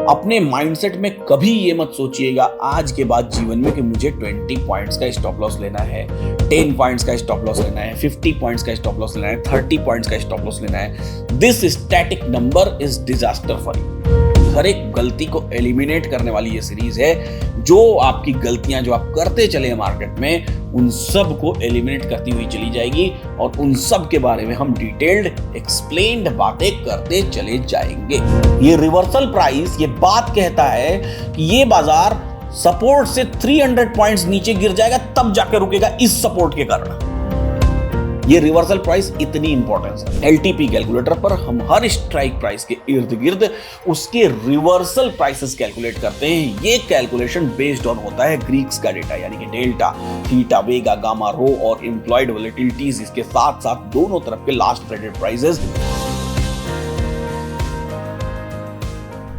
अपने माइंडसेट में कभी ये मत सोचिएगा आज के बाद जीवन में कि मुझे 20 पॉइंट्स का स्टॉप लॉस लेना है, 10 पॉइंट्स का स्टॉप लॉस लेना है, 50 पॉइंट्स का स्टॉप लॉस लेना है, 30 पॉइंट्स का स्टॉप लॉस लेना है। This static number is disaster for you. हर एक गलती को एलिमिनेट करने वाली ये सीरीज है जो आपकी गलतियां जो आप करते चले हैं मार्केट में उन सब को एलिमिनेट करती हुई चली जाएगी और उन सब के बारे में हम डिटेल्ड एक्सप्लेन्ड बातें करते चले जाएंगे। ये रिवर्सल प्राइस ये बात कहता है कि ये बाजार सपोर्ट से 300 पॉइंट्स नीचे गिर जाएगा तब जाकर रुकेगा इस सपोर्ट के कारण। ये रिवर्सल प्राइस इतनी इंपॉर्टेंस है। एलटीपी कैलकुलेटर पर हम हर स्ट्राइक प्राइस के इर्द गिर्द उसके रिवर्सल प्राइसेस कैलकुलेट करते हैं। ये कैलकुलेशन बेस्ड ऑन होता है ग्रीक्स का डेटा यानी कि डेल्टा, थीटा, वेगा, गामा, रो और एम्प्लॉयड वोलेटिलिटीज, इसके साथ साथ दोनों तरफ के लास्ट ट्रेडेड प्राइसेस।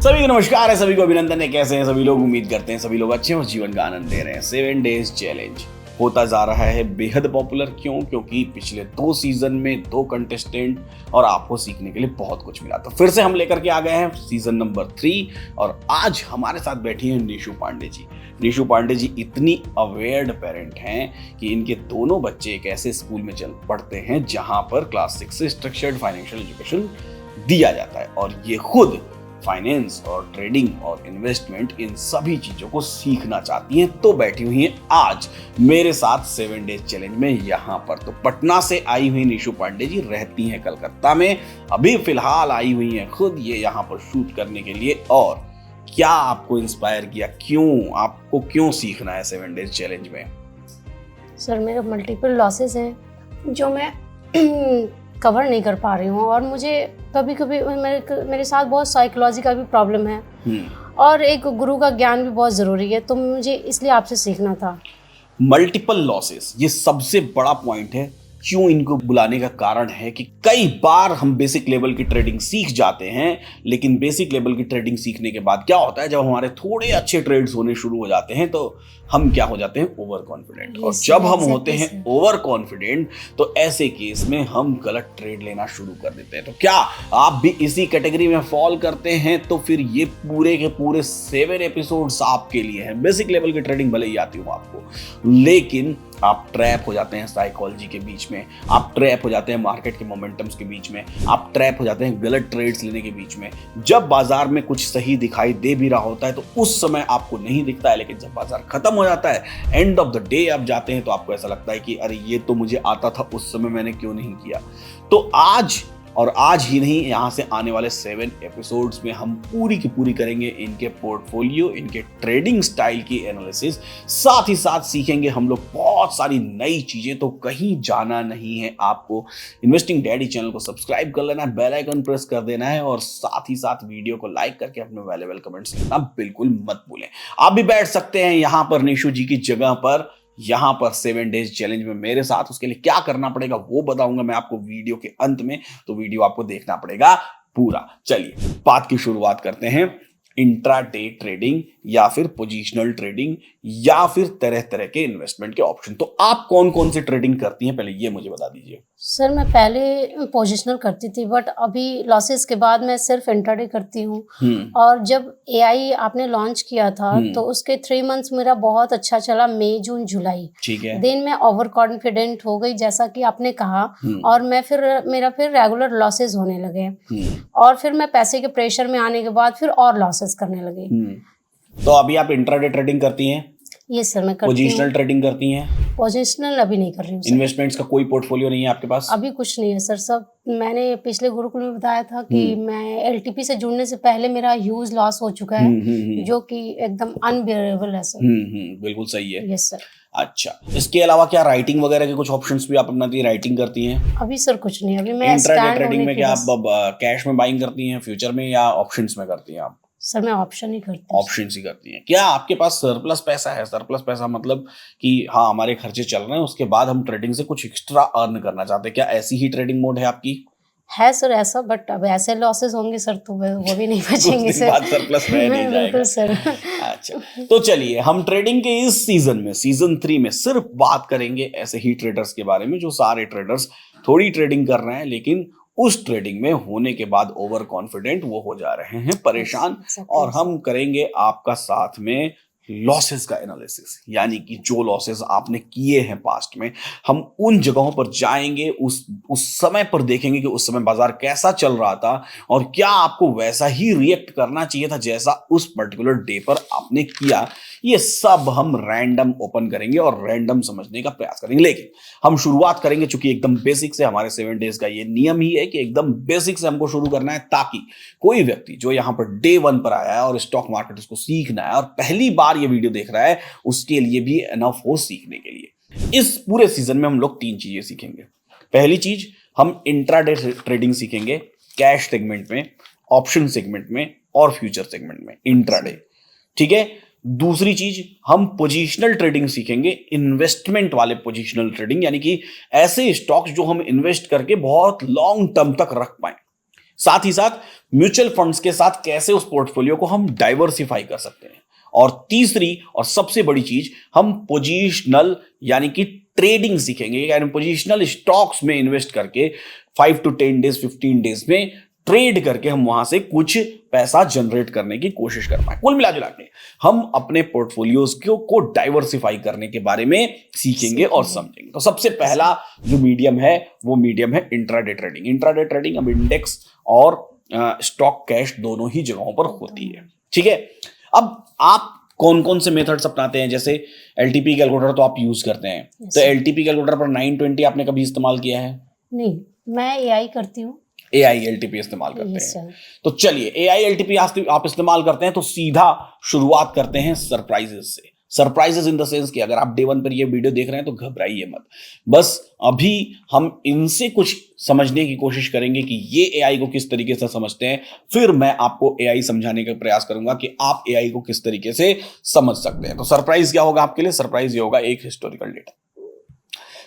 सभी को नमस्कार है, सभी को अभिनंदन है। कैसे हैं सभी लोग? उम्मीद करते हैं सभी लोग अच्छे और जीवन का आनंद ले रहे हैं। 7 डेज चैलेंज होता जा रहा है बेहद पॉपुलर। क्यों? क्योंकि पिछले 2 सीजन में 2 कंटेस्टेंट और आपको सीखने के लिए बहुत कुछ मिला। तो फिर से हम लेकर के आ गए हैं सीजन नंबर 3 और आज हमारे साथ बैठी हैं निशु पांडे जी। निशु पांडे जी इतनी अवेयर्ड पेरेंट हैं कि इनके दोनों बच्चे एक ऐसे स्कूल में चल पढ़ते हैं जहां पर क्लास 6 से स्ट्रक्चर्ड फाइनेंशियल एजुकेशन दिया जाता है और ये खुद फाइनेंस और ट्रेडिंग और इन्वेस्टमेंट इन सभी चीजों को सीखना चाहती हैं। तो बैठी हुई हैं आज मेरे साथ 7 डेज चैलेंज में यहाँ पर। तो पटना से आई हुई निशु पांडे जी रहती हैं कलकत्ता में, अभी फिलहाल आई हुई हैं खुद ये यहाँ पर शूट करने के लिए। और क्या आपको इंस्पायर किया, आपको क्यों सीखना है 7 डेज चैलेंज में? सर मेरे मल्टीपल लॉसेस हैं जो मैं कवर नहीं कर पा रही हूँ और मुझे कभी कभी मेरे साथ बहुत साइकोलॉजी का भी प्रॉब्लम है और एक गुरु का ज्ञान भी बहुत ज़रूरी है, तो मुझे इसलिए आपसे सीखना था। मल्टीपल लॉसेस ये सबसे बड़ा पॉइंट है। क्यों इनको बुलाने का कारण है कि कई बार हम बेसिक लेवल की ट्रेडिंग सीख जाते हैं, लेकिन बेसिक लेवल की ट्रेडिंग सीखने के बाद क्या होता है, जब हमारे थोड़े अच्छे ट्रेड्स होने शुरू हो जाते हैं तो हम क्या हो जाते हैं, ओवर कॉन्फिडेंट। और जब हम होते हैं ओवर कॉन्फिडेंट तो ऐसे केस में हम गलत ट्रेड लेना शुरू कर देते हैं। तो क्या आप भी इसी कैटेगरी में फॉल करते हैं? तो फिर ये पूरे के पूरे 7 एपिसोड्स आपके लिए हैं। बेसिक लेवल की ट्रेडिंग भले ही आती हो आपको, लेकिन आप ट्रैप हो जाते हैं साइकोलॉजी के बीच में, आप ट्रैप हो जाते हैं मार्केट के मोमेंटम्स के बीच में, आप ट्रैप हो जाते हैं गलत ट्रेड्स लेने के बीच में। जब बाजार में कुछ सही दिखाई दे भी रहा होता है तो उस समय आपको नहीं दिखता है, लेकिन जब बाजार खत्म हो जाता है, एंड ऑफ द डे आप जाते हैं तो आपको ऐसा लगता है कि अरे ये तो मुझे आता था, उस समय मैंने क्यों नहीं किया। तो आज ही नहीं, यहाँ से आने वाले 7 एपिसोड्स में हम पूरी की पूरी करेंगे इनके पोर्टफोलियो, इनके ट्रेडिंग स्टाइल की एनालिसिस। साथ ही साथ सीखेंगे हम लोग बहुत सारी नई चीजें। तो कहीं जाना नहीं है आपको। इन्वेस्टिंग डैडी चैनल को सब्सक्राइब कर लेना है, बेल आइकन प्रेस कर देना है और साथ ही साथ वीडियो को लाइक करके अपने वैल्यूएबल कमेंट्स लिखना बिल्कुल मत भूलें। आप भी बैठ सकते हैं यहाँ पर निशु जी की जगह पर, यहां पर 7 डेज चैलेंज में मेरे साथ। उसके लिए क्या करना पड़ेगा वो बताऊंगा मैं आपको वीडियो के अंत में, तो वीडियो आपको देखना पड़ेगा पूरा। चलिए बात की शुरुआत करते हैं। इंट्राडे ट्रेडिंग या फिर पोजिशनल ट्रेडिंग या फिर तरह तरह के इन्वेस्टमेंट के ऑप्शन, तो आप कौन कौन से ट्रेडिंग करती हैं पहले ये मुझे बता दीजिए। सर मैं पहले पोजिशनल करती थी, बट अभी लॉसेस के बाद मैं सिर्फ इंट्राडे करती हूँ। और जब एआई आपने लॉन्च किया था तो उसके 3 मंथ्स मेरा बहुत अच्छा चला, मई जून जुलाई। ठीक है। देन मैं ओवर कॉन्फिडेंट हो गई जैसा कि आपने कहा, और मेरा फिर रेगुलर लॉसेस होने लगे और फिर मैं पैसे के प्रेशर में आने के बाद फिर और लॉसेस करने लगे। तो अभी आप इंट्राडे ट्रेडिंग करती हैं? यस सर मैं करती हूँ। पोजिशनल ट्रेडिंग करती हैं? पोजिशनल अभी नहीं कर रही हूँ। इन्वेस्टमेंट्स का कोई पोर्टफोलियो नहीं है आपके पास? अभी कुछ नहीं है सर। सब मैंने पिछले गुरुकुल में बताया था कि मैं एलटीपी से जुड़ने से पहले मेरा ह्यूज लॉस हो चुका है, जो कि एकदम अनबियरेबल है सर। बिल्कुल सही है। Yes sir. अच्छा, इसके अलावा क्या राइटिंग वगैरह के कुछ ऑप्शंस भी आप अपनाती हैं, राइटिंग करती हैं? अभी सर कुछ नहीं। अभी मैं इंट्राडे ट्रेडिंग में क्या आप कैश में बाइंग करती हैं, फ्यूचर में, या ऑप्शंस में करती हैं आप? सर मैं ऑप्शन ही करती हूँ। ऑप्शंस ही करती हैं। क्या आपके पास सरप्लस पैसा है? सरप्लस पैसा मतलब कि हाँ हमारे खर्चे चल रहे हैं, उसके बाद हम ट्रेडिंग से कुछ एक्स्ट्रा अर्न करना चाहते हैं, क्या ऐसी ही ट्रेडिंग मोड है आपकी? है सर ऐसा, बट अब ऐसे लॉसेस होंगे सर तो वो भी नहीं बचेंगे सर। बाद सरप्लस रह नहीं जाएगा। बिल्कुल सर। अच्छा, तो चलिए हम ट्रेडिंग के इस सीजन में, सीजन 3 में सिर्फ बात करेंगे ऐसे ही ट्रेडर्स के बारे में जो सारे ट्रेडर्स थोड़ी ट्रेडिंग कर रहे हैं लेकिन उस ट्रेडिंग में होने के बाद ओवर कॉन्फिडेंट वो हो जा रहे हैं परेशान। और हम करेंगे आपका साथ में लॉसेस का एनालिसिस, यानी कि जो लॉसेस आपने किए हैं पास्ट में, हम उन जगहों पर जाएंगे, उस समय पर देखेंगे कि उस समय बाजार कैसा चल रहा था और क्या आपको वैसा ही रिएक्ट करना चाहिए था जैसा उस पर्टिकुलर डे पर आपने किया। ये सब हम रैंडम ओपन करेंगे और रैंडम समझने का प्रयास करेंगे। लेकिन हम शुरुआत करेंगे चूंकि एकदम बेसिक से, हमारे 7 डेज का ये नियम ही है कि एकदम बेसिक से हमको शुरू करना है, ताकि कोई व्यक्ति जो यहां पर डे 1 पर आया है और स्टॉक मार्केट उसको सीखना है और पहली बार ये वीडियो देख रहा है, उसके लिए भी एनफ हो सीखने के लिए। इस पूरे सीजन में हम लोग 3 चीजें सीखेंगे। पहली चीज, हम इंट्राडे ट्रेडिंग सीखेंगे, कैश सेगमेंट में, ऑप्शन सेगमेंट में और फ्यूचर सेगमेंट में, इंट्राडे। ठीक है। दूसरी चीज, हम पोजीशनल ट्रेडिंग सीखेंगे, इन्वेस्टमेंट वाले पोजीशनल ट्रेडिंग, यानी कि ऐसे स्टॉक्स जो हम इन्वेस्ट करके बहुत लॉन्ग टर्म तक रख पाए। साथ ही साथ म्यूचुअल फंड्स के साथ कैसे उस पोर्टफोलियो को हम डाइवर्सिफाई कर सकते हैं। और तीसरी और सबसे बड़ी चीज, हम पोजीशनल यानी कि ट्रेडिंग सीखेंगे, यानी पोजीशनल स्टॉक्स में इन्वेस्ट करके 5 to 10 डेज 15 डेज में ट्रेड करके हम वहां से कुछ पैसा जनरेट करने की कोशिश कर पाए। कुल मिलाजुला के हम अपने पोर्टफोलियोज को डाइवर्सिफाई करने के बारे में सीखेंगे और समझेंगे। तो सबसे पहला जो मीडियम है वो मीडियम है इंट्राडे ट्रेडिंग। इंट्राडे ट्रेडिंग अब इंडेक्स और स्टॉक कैश दोनों ही जगहों पर होती है। ठीक है। अब आप कौन कौन से मेथड्स अपनाते हैं? जैसे एलटीपी कैलकुलेटर तो आप यूज करते हैं, तो एलटीपी कैलकुलेटर पर 920 आपने कभी इस्तेमाल किया है? नहीं, मैं एआई करती हूँ। एआई एलटीपी इस्तेमाल करते हैं। तो चलिए, एआई एलटीपी आप इस्तेमाल करते हैं तो सीधा शुरुआत करते हैं सरप्राइजेस से। सरप्राइजेस इन द सेंस कि अगर आप डे 1 पर ये वीडियो देख रहे हैं तो घबराइए मत। बस अभी हम इनसे कुछ समझने की कोशिश करेंगे कि ये एआई को किस तरीके से समझते हैं, फिर मैं आपको एआई समझाने का प्रयास करूंगा कि आप एआई को किस तरीके से समझ सकते हैं। तो सरप्राइज क्या होगा आपके लिए? सरप्राइज ये होगा एक हिस्टोरिकल डेटा।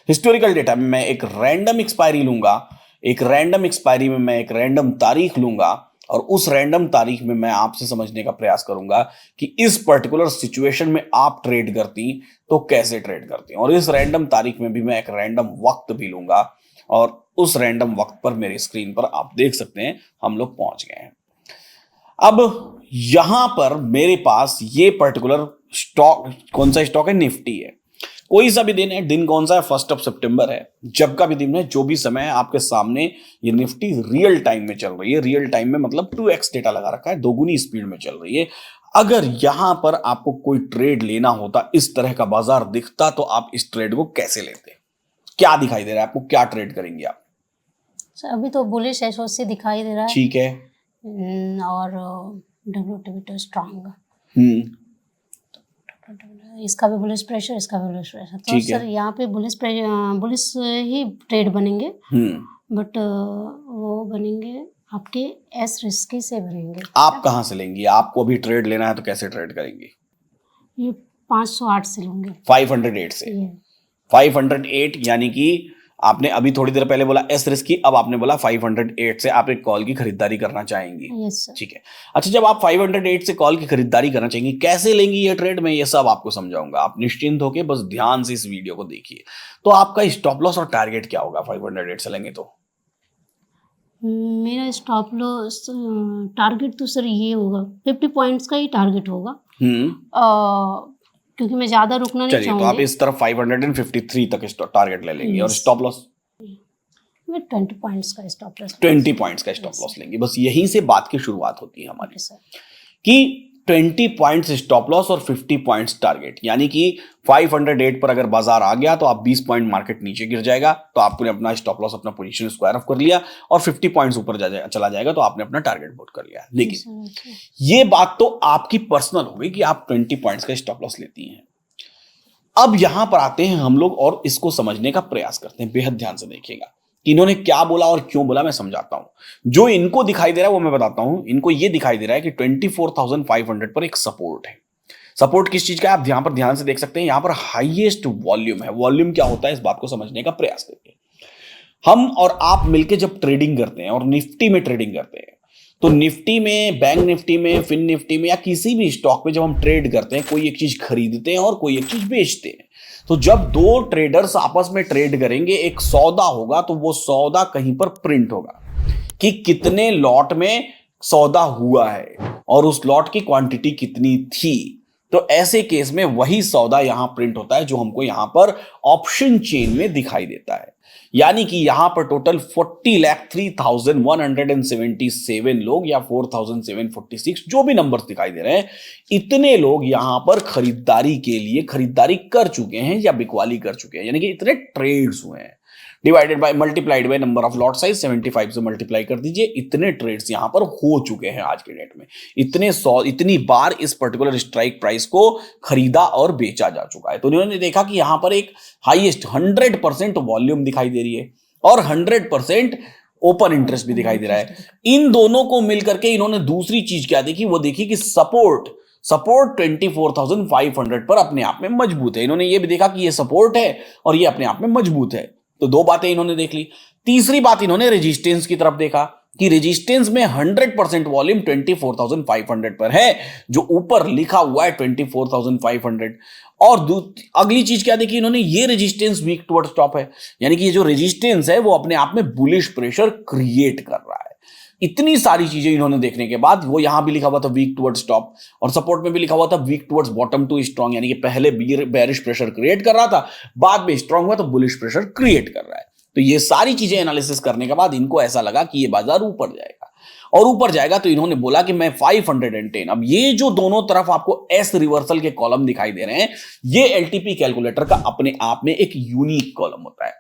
हिस्टोरिकल डेटा में मैं एक रैंडम एक्सपायरी लूंगा, एक रैंडम एक्सपायरी में मैं एक रैंडम तारीख लूंगा और उस रैंडम तारीख में मैं आपसे समझने का प्रयास करूंगा कि इस पर्टिकुलर सिचुएशन में आप ट्रेड करती तो कैसे ट्रेड करती, और इस रैंडम तारीख में भी मैं एक रैंडम वक्त भी लूंगा और उस रैंडम वक्त पर मेरी स्क्रीन पर आप देख सकते हैं हम लोग पहुंच गए हैं। अब यहां पर मेरे पास ये पर्टिकुलर स्टॉक, कौन सा स्टॉक है? निफ्टी है। कोई सा भी दिन है, दिन कौन सा है? 1 सितंबर है। जब का भी दिन है, जो भी समय है, आपके सामने ये निफ्टी रियल टाइम में चल रही है। रियल टाइम में मतलब 2x डेटा लगा रखा है, दोगुनी स्पीड में चल रही है। अगर यहां पर आपको कोई ट्रेड लेना होता, इस तरह का बाजार दिखता, तो आप इस ट्रेड को कैसे लेते? क्या दिखाई दे रहा है आपको? क्या ट्रेड करेंगे आप? अभी तो बुलिश एसओसी दिखाई दे रहा है। ठीक है। और डब्ल्यूटीबी स्ट्रांग, इसका भी बुलिश प्रेशर, इसका भी बुलिश प्रेशर। तो सर यहाँ पे बुलिश ही ट्रेड बनेंगे, बट वो बनेंगे आपके एस रिस्की से बनेंगे। आप कहाँ से लेंगी? आपको अभी ट्रेड लेना है तो कैसे ट्रेड करेंगी? ये 508 से लूंगे। 508 से? 508 यानी कि आपने अभी थोड़ी देर पहले बोला एस रिस्की, अब आपने बोला 508 से आप एक कॉल की खरीदारी करना चाहेंगी। Yes sir. ठीक है। अच्छा, जब आप 508 से कॉल की खरीदारी करना चाहेंगी, कैसे लेंगी ये ट्रेड, में ये सब आपको समझाऊंगा। आप निश्चिंत होकर बस ध्यान से इस वीडियो को देखिए। तो आपका स्टॉप लॉस और टारगेट क्या होगा 508 से लेंगे तो? मेरा स्टॉप लॉस टारगेट तो सर ये होगा, 50 पॉइंट्स का ही टारगेट होगा, क्योंकि मैं ज्यादा रुकना नहीं चाहूंगी। तो आप इस तरफ 553 तक टारगेट ले लेंगे। और स्टॉप लॉस? मैं 20 पॉइंट्स का स्टॉप लॉस। 20 पॉइंट्स का स्टॉप लॉस लेंगे। बस यहीं से बात की शुरुआत होती है हमारी कि 20 पॉइंट्स स्टॉप लॉस और 50 पॉइंट्स टारगेट, यानी कि 508 पर अगर बाजार आ गया तो आप 20 पॉइंट मार्केट नीचे गिर जाएगा तो आपने अपना स्टॉप लॉस, अपना पोजीशन स्क्वायर ऑफ कर लिया, और 50 पॉइंट्स ऊपर चला जाएगा तो आपने अपना टारगेट बोट कर लिया। लेकिन ये बात तो आपकी पर्सनल हो गई कि आप 20 पॉइंट्स का स्टॉप लॉस लेती हैं। अब यहां पर आते हैं हम लोग और इसको समझने का प्रयास करते हैं। बेहद ध्यान से देखिएगा कि इन्होंने क्या बोला और क्यों बोला, मैं समझाता हूं। जो इनको दिखाई दे रहा है वो मैं बताता हूं। इनको ये दिखाई दे रहा है कि 24,500 पर एक सपोर्ट है। सपोर्ट किस चीज का है आप यहां पर ध्यान से देख सकते हैं। यहां पर हाईएस्ट वॉल्यूम है। वॉल्यूम क्या होता है इस बात को समझने का प्रयास करिए। हम और आप मिलकर जब ट्रेडिंग करते हैं और निफ्टी में ट्रेडिंग करते हैं, तो निफ्टी में, बैंक निफ्टी में, फिन निफ्टी में या किसी भी स्टॉक में जब हम ट्रेड करते हैं, कोई एक चीज खरीदते हैं और कोई एक चीज बेचते हैं। तो जब दो ट्रेडर्स आपस में ट्रेड करेंगे, एक सौदा होगा, तो वो सौदा कहीं पर प्रिंट होगा। कि कितने लॉट में सौदा हुआ है और उस लॉट की क्वांटिटी कितनी थी। तो ऐसे केस में वही सौदा यहां प्रिंट होता है जो हमको यहां पर ऑप्शन चेन में दिखाई देता है। यानी कि यहां पर टोटल 40,03,177 लोग या 4,746 जो भी नंबर्स दिखाई दे रहे हैं, इतने लोग यहां पर खरीदारी के लिए खरीदारी कर चुके हैं या बिकवाली कर चुके हैं, यानी कि इतने ट्रेड्स हुए हैं। Divided by multiplied by number of lot size 75 से मल्टीप्लाई कर दीजिए, इतने ट्रेड्स यहां पर हो चुके हैं आज के डेट में। इतनी बार इस पर्टिकुलर स्ट्राइक प्राइस को खरीदा और बेचा जा चुका है। तो उन्होंने देखा कि यहां पर एक हाईएस्ट 100% वॉल्यूम दिखाई दे रही है और 100% ओपन इंटरेस्ट भी दिखाई दे रहा है। इन दोनों को मिलकर के इन्होंने दूसरी चीज क्या देखी, वो देखी कि सपोर्ट 24,500 पर अपने आप में मजबूत है। इन्होंने ये भी देखा कि ये सपोर्ट है और ये अपने आप में मजबूत है। तो दो बातें इन्होंने देख ली। तीसरी बात, इन्होंने रेजिस्टेंस की तरफ देखा कि रेजिस्टेंस में 100% वॉल्यूम 24,500 पर है, जो ऊपर लिखा हुआ है 24,500। और अगली चीज क्या देखी इन्होंने, ये रेजिस्टेंस वीक टुवर्ड्स टॉप है, यानी कि ये जो रेजिस्टेंस है वो अपने आप में बुलिश प्रेशर क्रिएट कर रहा है। इतनी सारी चीजें इन्होंने देखने के बाद वो यहां भी लिखा हुआ था वीक टुवर्ड्स टॉप और सपोर्ट में भी लिखा हुआ था week towards bottom to strong, यानी कि पहले बेरिश प्रेशर क्रिएट कर रहा था, बाद में स्ट्रांग हुआ तो बुलिश प्रेशर क्रिएट कर रहा है। तो ये सारी चीजें एनालिसिस करने के बाद इनको ऐसा लगा कि ये बाजार ऊपर जाएगा और ऊपर जाएगा। तो इन्होंने बोला कि मैं 510। अब ये जो दोनों तरफ आपको एस रिवर्सल के कॉलम दिखाई दे रहे हैं, ये एलटीपी कैलकुलेटर का अपने आप में एक यूनिक कॉलम होता है।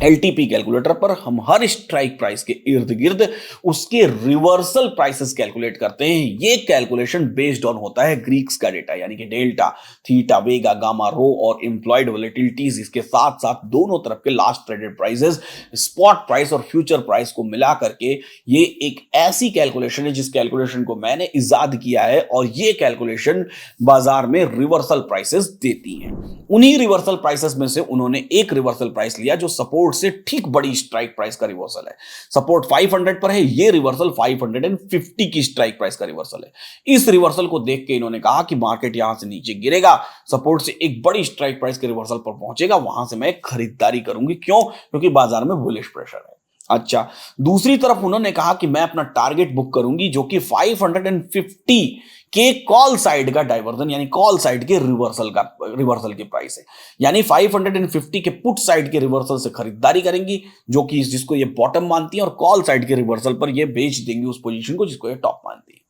एलटीपी कैलकुलेटर पर हम हर स्ट्राइक प्राइस के इर्द गिर्द उसके रिवर्सल प्राइसेस कैलकुलेट करते हैं। ये कैलकुलेशन बेस्ड ऑन होता है ग्रीक्स का डेटा, यानी कि डेल्टा, थीटा, वेगा, गामा, रो और इंप्लॉयड वोलेटिलिटीज, इसके साथ साथ दोनों तरफ के last traded prices, spot price और फ्यूचर प्राइस को मिला करके ये एक ऐसी कैलकुलेशन है जिस कैलकुलेशन को मैंने इजाद किया है और ये कैलकुलेशन बाजार में रिवर्सल प्राइसेस देती है। उन्हीं रिवर्सल प्राइसेस में से उन्होंने एक रिवर्सल प्राइस लिया जो सपोर्ट से ठीक बड़ी स्ट्राइक प्राइस का रिवर्सल है। सपोर्ट 500 पर है, ये रिवर्सल 550 की स्ट्राइक प्राइस का रिवर्सल है। इस रिवर्सल को देख के इन्होंने कहा कि मार्केट यहां से नीचे गिरेगा, सपोर्ट से एक बड़ी स्ट्राइक प्राइस के रिवर्सल पर पहुंचेगा, वहां से मैं खरीदारी करूंगी। क्यों? क्योंकि बाजार में बुलिश प्रेशर है। अच्छा, दूसरी तरफ उन्होंने कहा कि मैं अपना टारगेट बुक करूंगी जो कि 550 के कॉल साइड का डाइवर्जन, यानी कॉल साइड के रिवर्सल की प्राइस है, यानी 550 के पुट साइड के रिवर्सल से खरीदारी करेंगी जो कि जिसको ये बॉटम मानती है और कॉल साइड के रिवर्सल पर ये बेच देंगी उस पोजीशन को जिसको ये टॉप मानती है।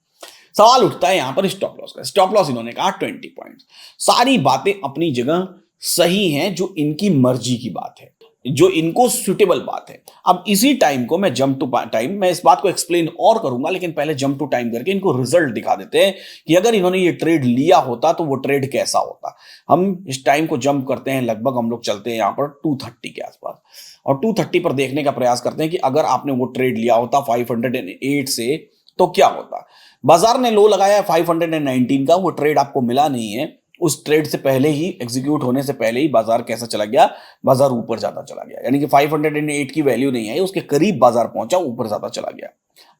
सवाल उठता है यहां पर स्टॉप लॉस का। स्टॉप लॉस इन्होंने कहा 20 पॉइंट्स। सारी बातें अपनी जगह सही हैं, जो इनकी मर्जी की बात है, जो इनको सुटेबल बात है। अब इसी टाइम को मैं जंप टू टाइम, मैं इस बात को एक्सप्लेन और करूंगा, लेकिन पहले जंप टू टाइम करके इनको रिजल्ट दिखा देते हैं कि अगर इन्होंने ये ट्रेड लिया होता तो वो ट्रेड कैसा होता। हम इस टाइम को जंप करते हैं, लगभग हम लोग चलते हैं यहां पर 230 के आसपास और 230 पर देखने का प्रयास करते हैं कि अगर आपने वो ट्रेड लिया होता 508 से तो क्या होता। बाजार ने लो लगाया है 519 का, वो ट्रेड आपको मिला नहीं है। उस ट्रेड से पहले ही, एग्जीक्यूट होने से पहले ही बाजार कैसा चला गया, बाजार ऊपर ज्यादा चला गया, यानी कि 508 की वैल्यू नहीं आई, उसके करीब बाजार पहुंचा, ऊपर ज्यादा चला गया।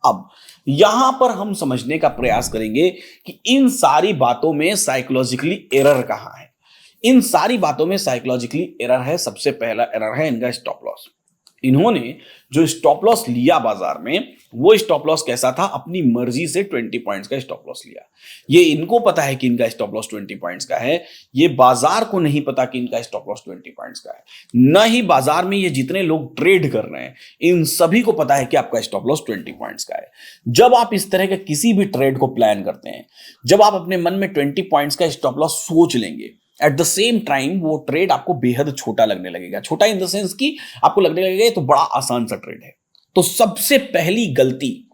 अब यहां पर हम समझने का प्रयास करेंगे कि इन सारी बातों में साइकोलॉजिकली एरर कहां है। इन सारी बातों में साइकोलॉजिकली एरर है, सबसे पहला एरर है इनका स्टॉप लॉस। इन्होंने जो स्टॉप लॉस लिया बाजार में, वो स्टॉप लॉस कैसा था, अपनी मर्जी से 20 पॉइंट्स का स्टॉप लॉस लिया। ये इनको पता है कि इनका स्टॉप लॉस 20 पॉइंट्स का है, ये बाजार को नहीं पता कि इनका स्टॉप लॉस 20 पॉइंट्स का है। न ही बाजार में ये जितने लोग ट्रेड कर रहे हैं इन सभी को पता है कि आपका स्टॉप लॉस 20 पॉइंट्स का है। जब आप इस तरह के किसी भी ट्रेड को प्लान करते हैं, जब आप अपने मन में 20 पॉइंट्स का स्टॉप लॉस सोच लेंगे, एट द सेम टाइम वो ट्रेड आपको बेहद छोटा लगने लगेगा। छोटा इन द सेंस कि आपको लगने लगेगा ये तो बड़ा आसान सा ट्रेड है। तो सबसे पहली गलती,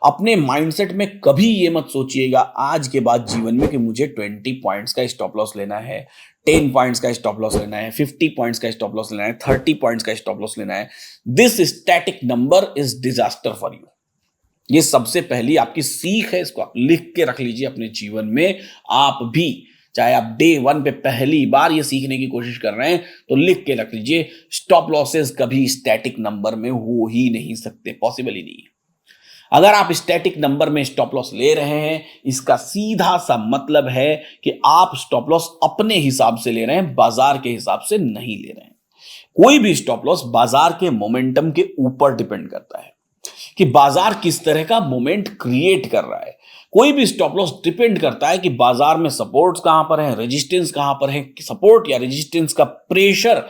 अपने माइंडसेट में कभी ये मत सोचिएगा आज के बाद जीवन में कि मुझे 20 पॉइंट्स का स्टॉप लॉस लेना है, 10 पॉइंट्स का स्टॉप लॉस लेना है, 50 पॉइंट्स का स्टॉप लॉस लेना है, 30 पॉइंट्स का स्टॉप लॉस लेना है। This static number is disaster for you. ये सबसे पहली आपकी सीख है, इसको आप लिख के रख लीजिए अपने जीवन में। आप भी, चाहे आप डे 1 पे पहली बार ये सीखने की कोशिश कर रहे हैं, तो लिख के रख लीजिए, स्टॉप लॉसेस कभी स्टैटिक नंबर में हो ही नहीं सकते, पॉसिबल ही नहीं है। अगर आप स्टैटिक नंबर में स्टॉप लॉस ले रहे हैं, इसका सीधा सा मतलब है कि आप स्टॉप लॉस अपने हिसाब से ले रहे हैं, बाजार के हिसाब से नहीं ले रहे हैं। कोई भी स्टॉप लॉस बाजार के मोमेंटम के ऊपर डिपेंड करता है। कि बाजार किस तरह का मोमेंट क्रिएट कर रहा है। कोई भी स्टॉप लॉस डिपेंड करता है कि बाजार में सपोर्ट्स कहां पर है, रेजिस्टेंस कहां पर है, सपोर्ट या रेजिस्टेंस का प्रेशर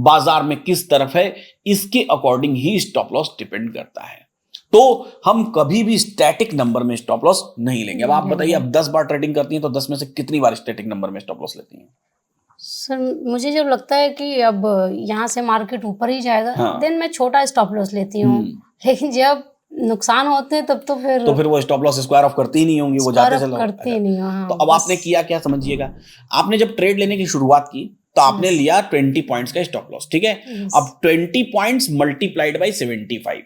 बाजार में किस तरफ है, इसके अकॉर्डिंग ही स्टॉप लॉस डिपेंड करता है। तो हम कभी भी स्टैटिक नंबर में स्टॉप लॉस नहीं लेंगे। अब आप बताइए, अब 10 बार ट्रेडिंग करती हैं तो 10 में से कितनी बार स्टैटिक नंबर में स्टॉप लॉस लेती हैं? सर मुझे जब लगता है कि अब यहाँ से मार्केट ऊपर ही जाएगा, हाँ। देन मैं छोटा स्टॉप लॉस लेती हूँ। लेकिन जब नुकसान होते हैं तब तो फिर वो स्टॉप लॉस स्क्वायर ऑफ करती ही नहीं होंगी, वो जाते चलो करती नहीं। हाँ, तो अब आपने किया क्या समझिएगा, आपने जब ट्रेड लेने की शुरुआत की तो आपने लिया 20 पॉइंट्स का स्टॉप लॉस, ठीक है। अब 20 पॉइंट्स मल्टीप्लाइड बाई 75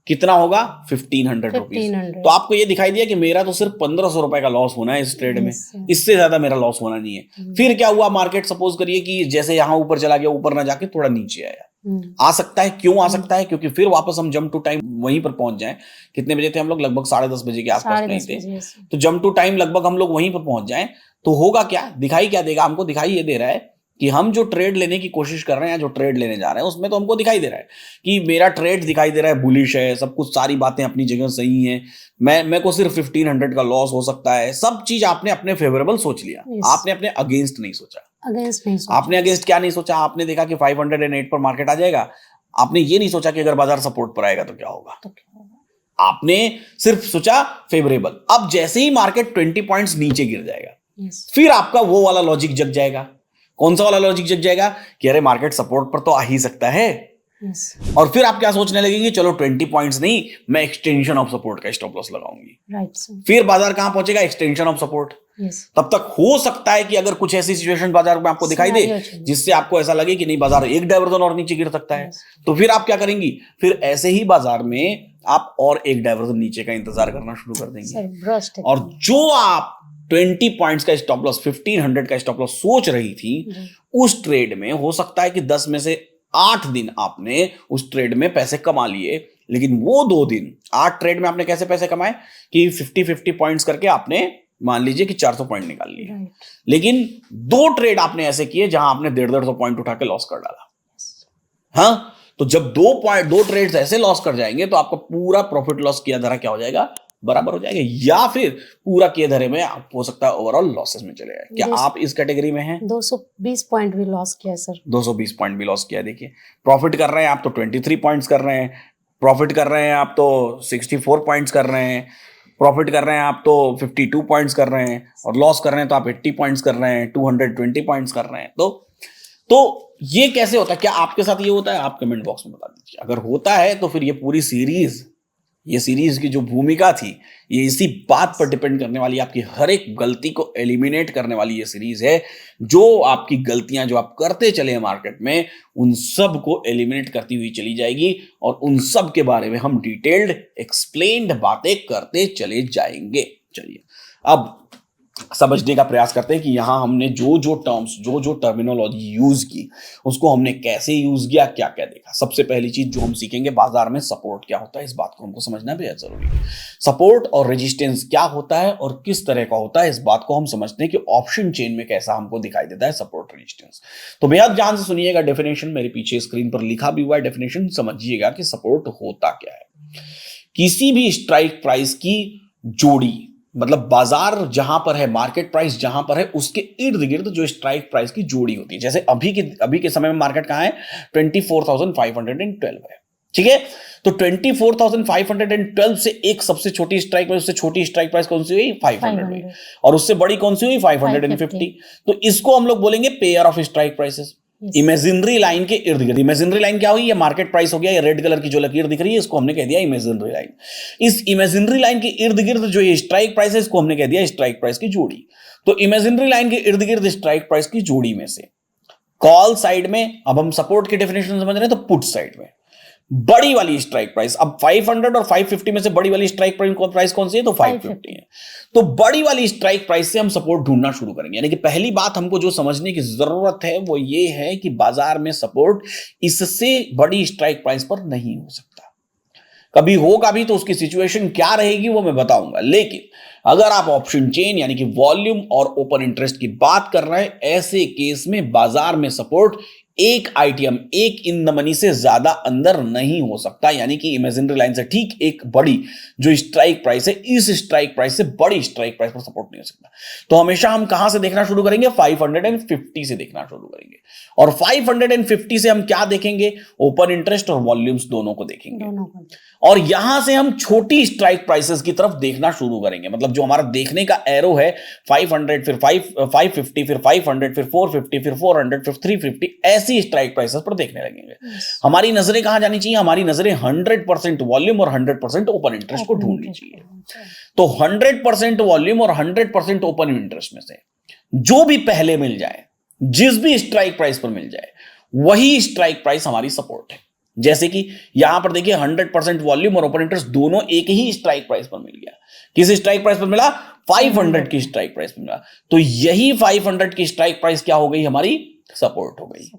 कितना होगा? 1500 रुपीज। तो आपको ये दिखाई दिया कि मेरा तो सिर्फ 1500 रुपए का लॉस होना है इस ट्रेड में, इससे ज्यादा मेरा लॉस होना नहीं है। फिर क्या हुआ, मार्केट सपोज करिए कि जैसे यहां ऊपर चला गया, ऊपर ना जाके थोड़ा नीचे आया, आ सकता है। क्यों आ सकता है? क्योंकि फिर वापस हम जंप टू टाइम वहीं पर पहुंच जाएं। कितने बजे थे हम लोग? लगभग 10:30 बजे के आसपास नहीं थे। तो जंप टू टाइम लगभग हम लोग वहीं पर पहुंच जाएं तो होगा क्या, दिखाई क्या देगा हमको? दिखाई ये दे रहा है कि हम जो ट्रेड लेने की कोशिश कर रहे हैं, जो ट्रेड लेने जा रहे हैं, उसमें तो हमको दिखाई दे रहा है कि मेरा ट्रेड दिखाई दे रहा है बुलिश है, सब कुछ, सारी बातें अपनी जगह सही हैं, मैं को सिर्फ 1500 का लॉस हो सकता है। सब चीज आपने अपने फेवरेबल सोच लिया, आपने अपने अगेंस्ट नहीं सोचा। आपने अगेंस्ट क्या नहीं सोचा? आपने देखा कि 508 पर मार्केट आ जाएगा, आपने ये नहीं सोचा कि अगर बाजार सपोर्ट पर आएगा तो क्या होगा। आपने सिर्फ सोचा फेवरेबल। अब जैसे ही मार्केट 20 पॉइंट्स नीचे गिर जाएगा, फिर आपका वो वाला लॉजिक जग जाएगा। कौन सा वाला लॉजिक जग जाएगा? कि अरे मार्केट सपोर्ट पर तो आ ही सकता है। और फिर आप क्या सोचने लगेंगे? चलो 20 पॉइंट्स नहीं, मैं एक्सटेंशन ऑफ सपोर्ट का स्टॉप लॉस लगाऊंगी। फिर बाजार कहां पहुंचेगा? Extension of support. तब तक हो सकता है कि अगर कुछ ऐसी सिचुएशन बाजार में आपको दिखाई दे जिससे आपको ऐसा लगे कि नहीं, बाजार एक डायवर्जन और नीचे गिर सकता है, तो फिर आप क्या करेंगी? फिर ऐसे ही बाजार में आप और एक डायवर्जन नीचे का इंतजार करना शुरू कर देंगे। और जो आप 20 पॉइंट्स का स्टॉप लॉस, 1500 का स्टॉप लॉस सोच रही थी, उस ट्रेड में हो सकता है कि 10 में से 8 दिन आपने उस ट्रेड में पैसे कमा लिए। लेकिन वो 2 दिन 8 ट्रेड में आपने कैसे पैसे कमाए कि 50-50 पॉइंट्स करके आपने मान लीजिए कि 400 पॉइंट निकाल लिए। लेकिन 2 ट्रेड आपने ऐसे किए जहां आपने 150 पॉइंट उठा के लॉस कर डाला। हाँ, तो जब 2 ट्रेड्स ऐसे लॉस कर जाएंगे तो आपका पूरा प्रॉफिट लॉस किया धरा क्या हो जाएगा? बराबर हो जाएगा। या फिर पूरा किए धरे में आप हो सकता है ओवरऑल लॉसेस में चले जाए। क्या आप इस कैटेगरी में हैं? 220 पॉइंट भी लॉस किया सर। 220 पॉइंट भी लॉस किया। देखिए, प्रॉफिट कर रहे हैं आप तो 23 पॉइंट्स कर रहे हैं, प्रॉफिट कर रहे हैं आप तो 64 पॉइंट्स कर रहे हैं, प्रॉफिट कर रहे हैं आप तो 52 पॉइंट्स कर रहे हैं, और लॉस कर रहे हैं तो आप 80 पॉइंट्स कर रहे हैं, 220 पॉइंट्स कर रहे हैं। तो ये कैसे होता है? क्या आपके साथ ये होता है? आप कमेंट बॉक्स में बता दीजिए। अगर होता है तो फिर ये पूरी सीरीज, ये सीरीज की जो भूमिका थी, ये इसी बात पर डिपेंड करने वाली, आपकी हर एक गलती को एलिमिनेट करने वाली ये सीरीज है। जो आपकी गलतियां जो आप करते चले हैं मार्केट में, उन सब को एलिमिनेट करती हुई चली जाएगी, और उन सब के बारे में हम डिटेल्ड एक्सप्लेन्ड बातें करते चले जाएंगे। चलिए अब समझने का प्रयास करते हैं कि यहां हमने जो टर्म्स, जो टर्मिनोलॉजी यूज की, उसको हमने कैसे यूज किया, क्या क्या देखा। सबसे पहली चीज जो हम सीखेंगे, बाजार में सपोर्ट क्या होता है, इस बात को हमको समझना बेहद जरूरी है। सपोर्ट और रेजिस्टेंस क्या होता है और किस तरह का होता है, इस बात को हम समझते हैं कि ऑप्शन चेन में कैसा हमको दिखाई देता है सपोर्ट रेजिस्टेंस। तो बेहद ध्यान से सुनिएगा, डेफिनेशन मेरे पीछे स्क्रीन पर लिखा भी हुआ है, डेफिनेशन समझिएगा कि सपोर्ट होता क्या है। किसी भी स्ट्राइक प्राइस की जोड़ी, मतलब बाजार जहां पर है, मार्केट प्राइस जहां पर है, उसके इर्द गिर्द जो स्ट्राइक प्राइस की जोड़ी होती है। जैसे अभी के समय में मार्केट कहां है? 24,512 है, ठीक है। तो 24,512 से एक सबसे छोटी स्ट्राइक प्राइस, उससे छोटी स्ट्राइक प्राइस कौन सी हुई? 500 हुई, और उससे बड़ी कौन सी हुई? 550। तो इसको हम लोग बोलेंगे pair of strike prices. Imaginary line के इर्द गिर्द, इमेजिनरी लाइन क्या हुई? ये मार्केट प्राइस हो गया, ये रेड कलर की जो लकीर दिख रही है इसको हमने कह दिया इमेजिनरी लाइन। इस इमेजिनरी लाइन के इर्द गिर्द जो ये स्ट्राइक प्राइस है, इसको हमने कह दिया स्ट्राइक प्राइस की जोड़ी। तो इमेजिनरी लाइन के इर्द गिर्द स्ट्राइक प्राइस की जोड़ी में से कॉल साइड में, अब हम सपोर्ट की डेफिनेशन समझ रहे हैं, तो पुट साइड में बड़ी वाली स्ट्राइक प्राइस, अब 500 और 550 में से बड़ी वाली स्ट्राइक प्राइस कौन सी है? तो 550 है। तो बड़ी वाली स्ट्राइक प्राइस से हम सपोर्ट ढूंढना शुरू करेंगे। यानी कि पहली बात हमको जो समझने की जरूरत है वो ये है कि बाजार में सपोर्ट इससे बड़ी स्ट्राइक प्राइस पर नहीं हो सकता। कभी होगा भी तो उसकी सिचुएशन क्या रहेगी वो मैं बताऊंगा। लेकिन अगर आप ऑप्शन चेन यानी कि वॉल्यूम और ओपन इंटरेस्ट की बात कर रहे हैं, ऐसे केस में बाजार में सपोर्ट एक आईटीएम एक इन द मनी से ज्यादा अंदर नहीं हो सकता, यानी कि इमेजिनरी लाइन से ठीक एक बड़ी जो स्ट्राइक प्राइस है, इस स्ट्राइक प्राइस से बड़ी स्ट्राइक प्राइस पर सपोर्ट नहीं हो सकता। तो हमेशा हम कहां से देखना शुरू करेंगे? 550 से देखना शुरू करेंगे। और 550 से हम क्या देखेंगे? ओपन इंटरेस्ट और वॉल्यूम्स दोनों को देखेंगे। और यहां से हम छोटी स्ट्राइक प्राइसेस की तरफ देखना शुरू करेंगे। मतलब जो हमारा देखने का एरो है 500, फिर 550, फिर 500, फिर 450, फिर 400, फिर 350, ऐसी स्ट्राइक प्राइसेस पर देखने लगेंगे। हमारी नजरें कहां जानी चाहिए? हमारी नजरें 100% वॉल्यूम और 100% ओपन इंटरेस्ट को ढूंढनी चाहिए। तो 100% वॉल्यूम और 100% ओपन इंटरेस्ट में से जो भी पहले मिल जाए, जिस भी स्ट्राइक प्राइस पर मिल जाए, वही स्ट्राइक प्राइस हमारी सपोर्ट है। जैसे कि यहां पर देखिए 100% वॉल्यूम और ओपन इंटरेस्ट दोनों एक ही स्ट्राइक प्राइस पर मिल गया। किस स्ट्राइक प्राइस पर मिला? 500 की स्ट्राइक प्राइस पर मिला। तो यही 500 की स्ट्राइक प्राइस क्या हो गई? हमारी सपोर्ट हो गई।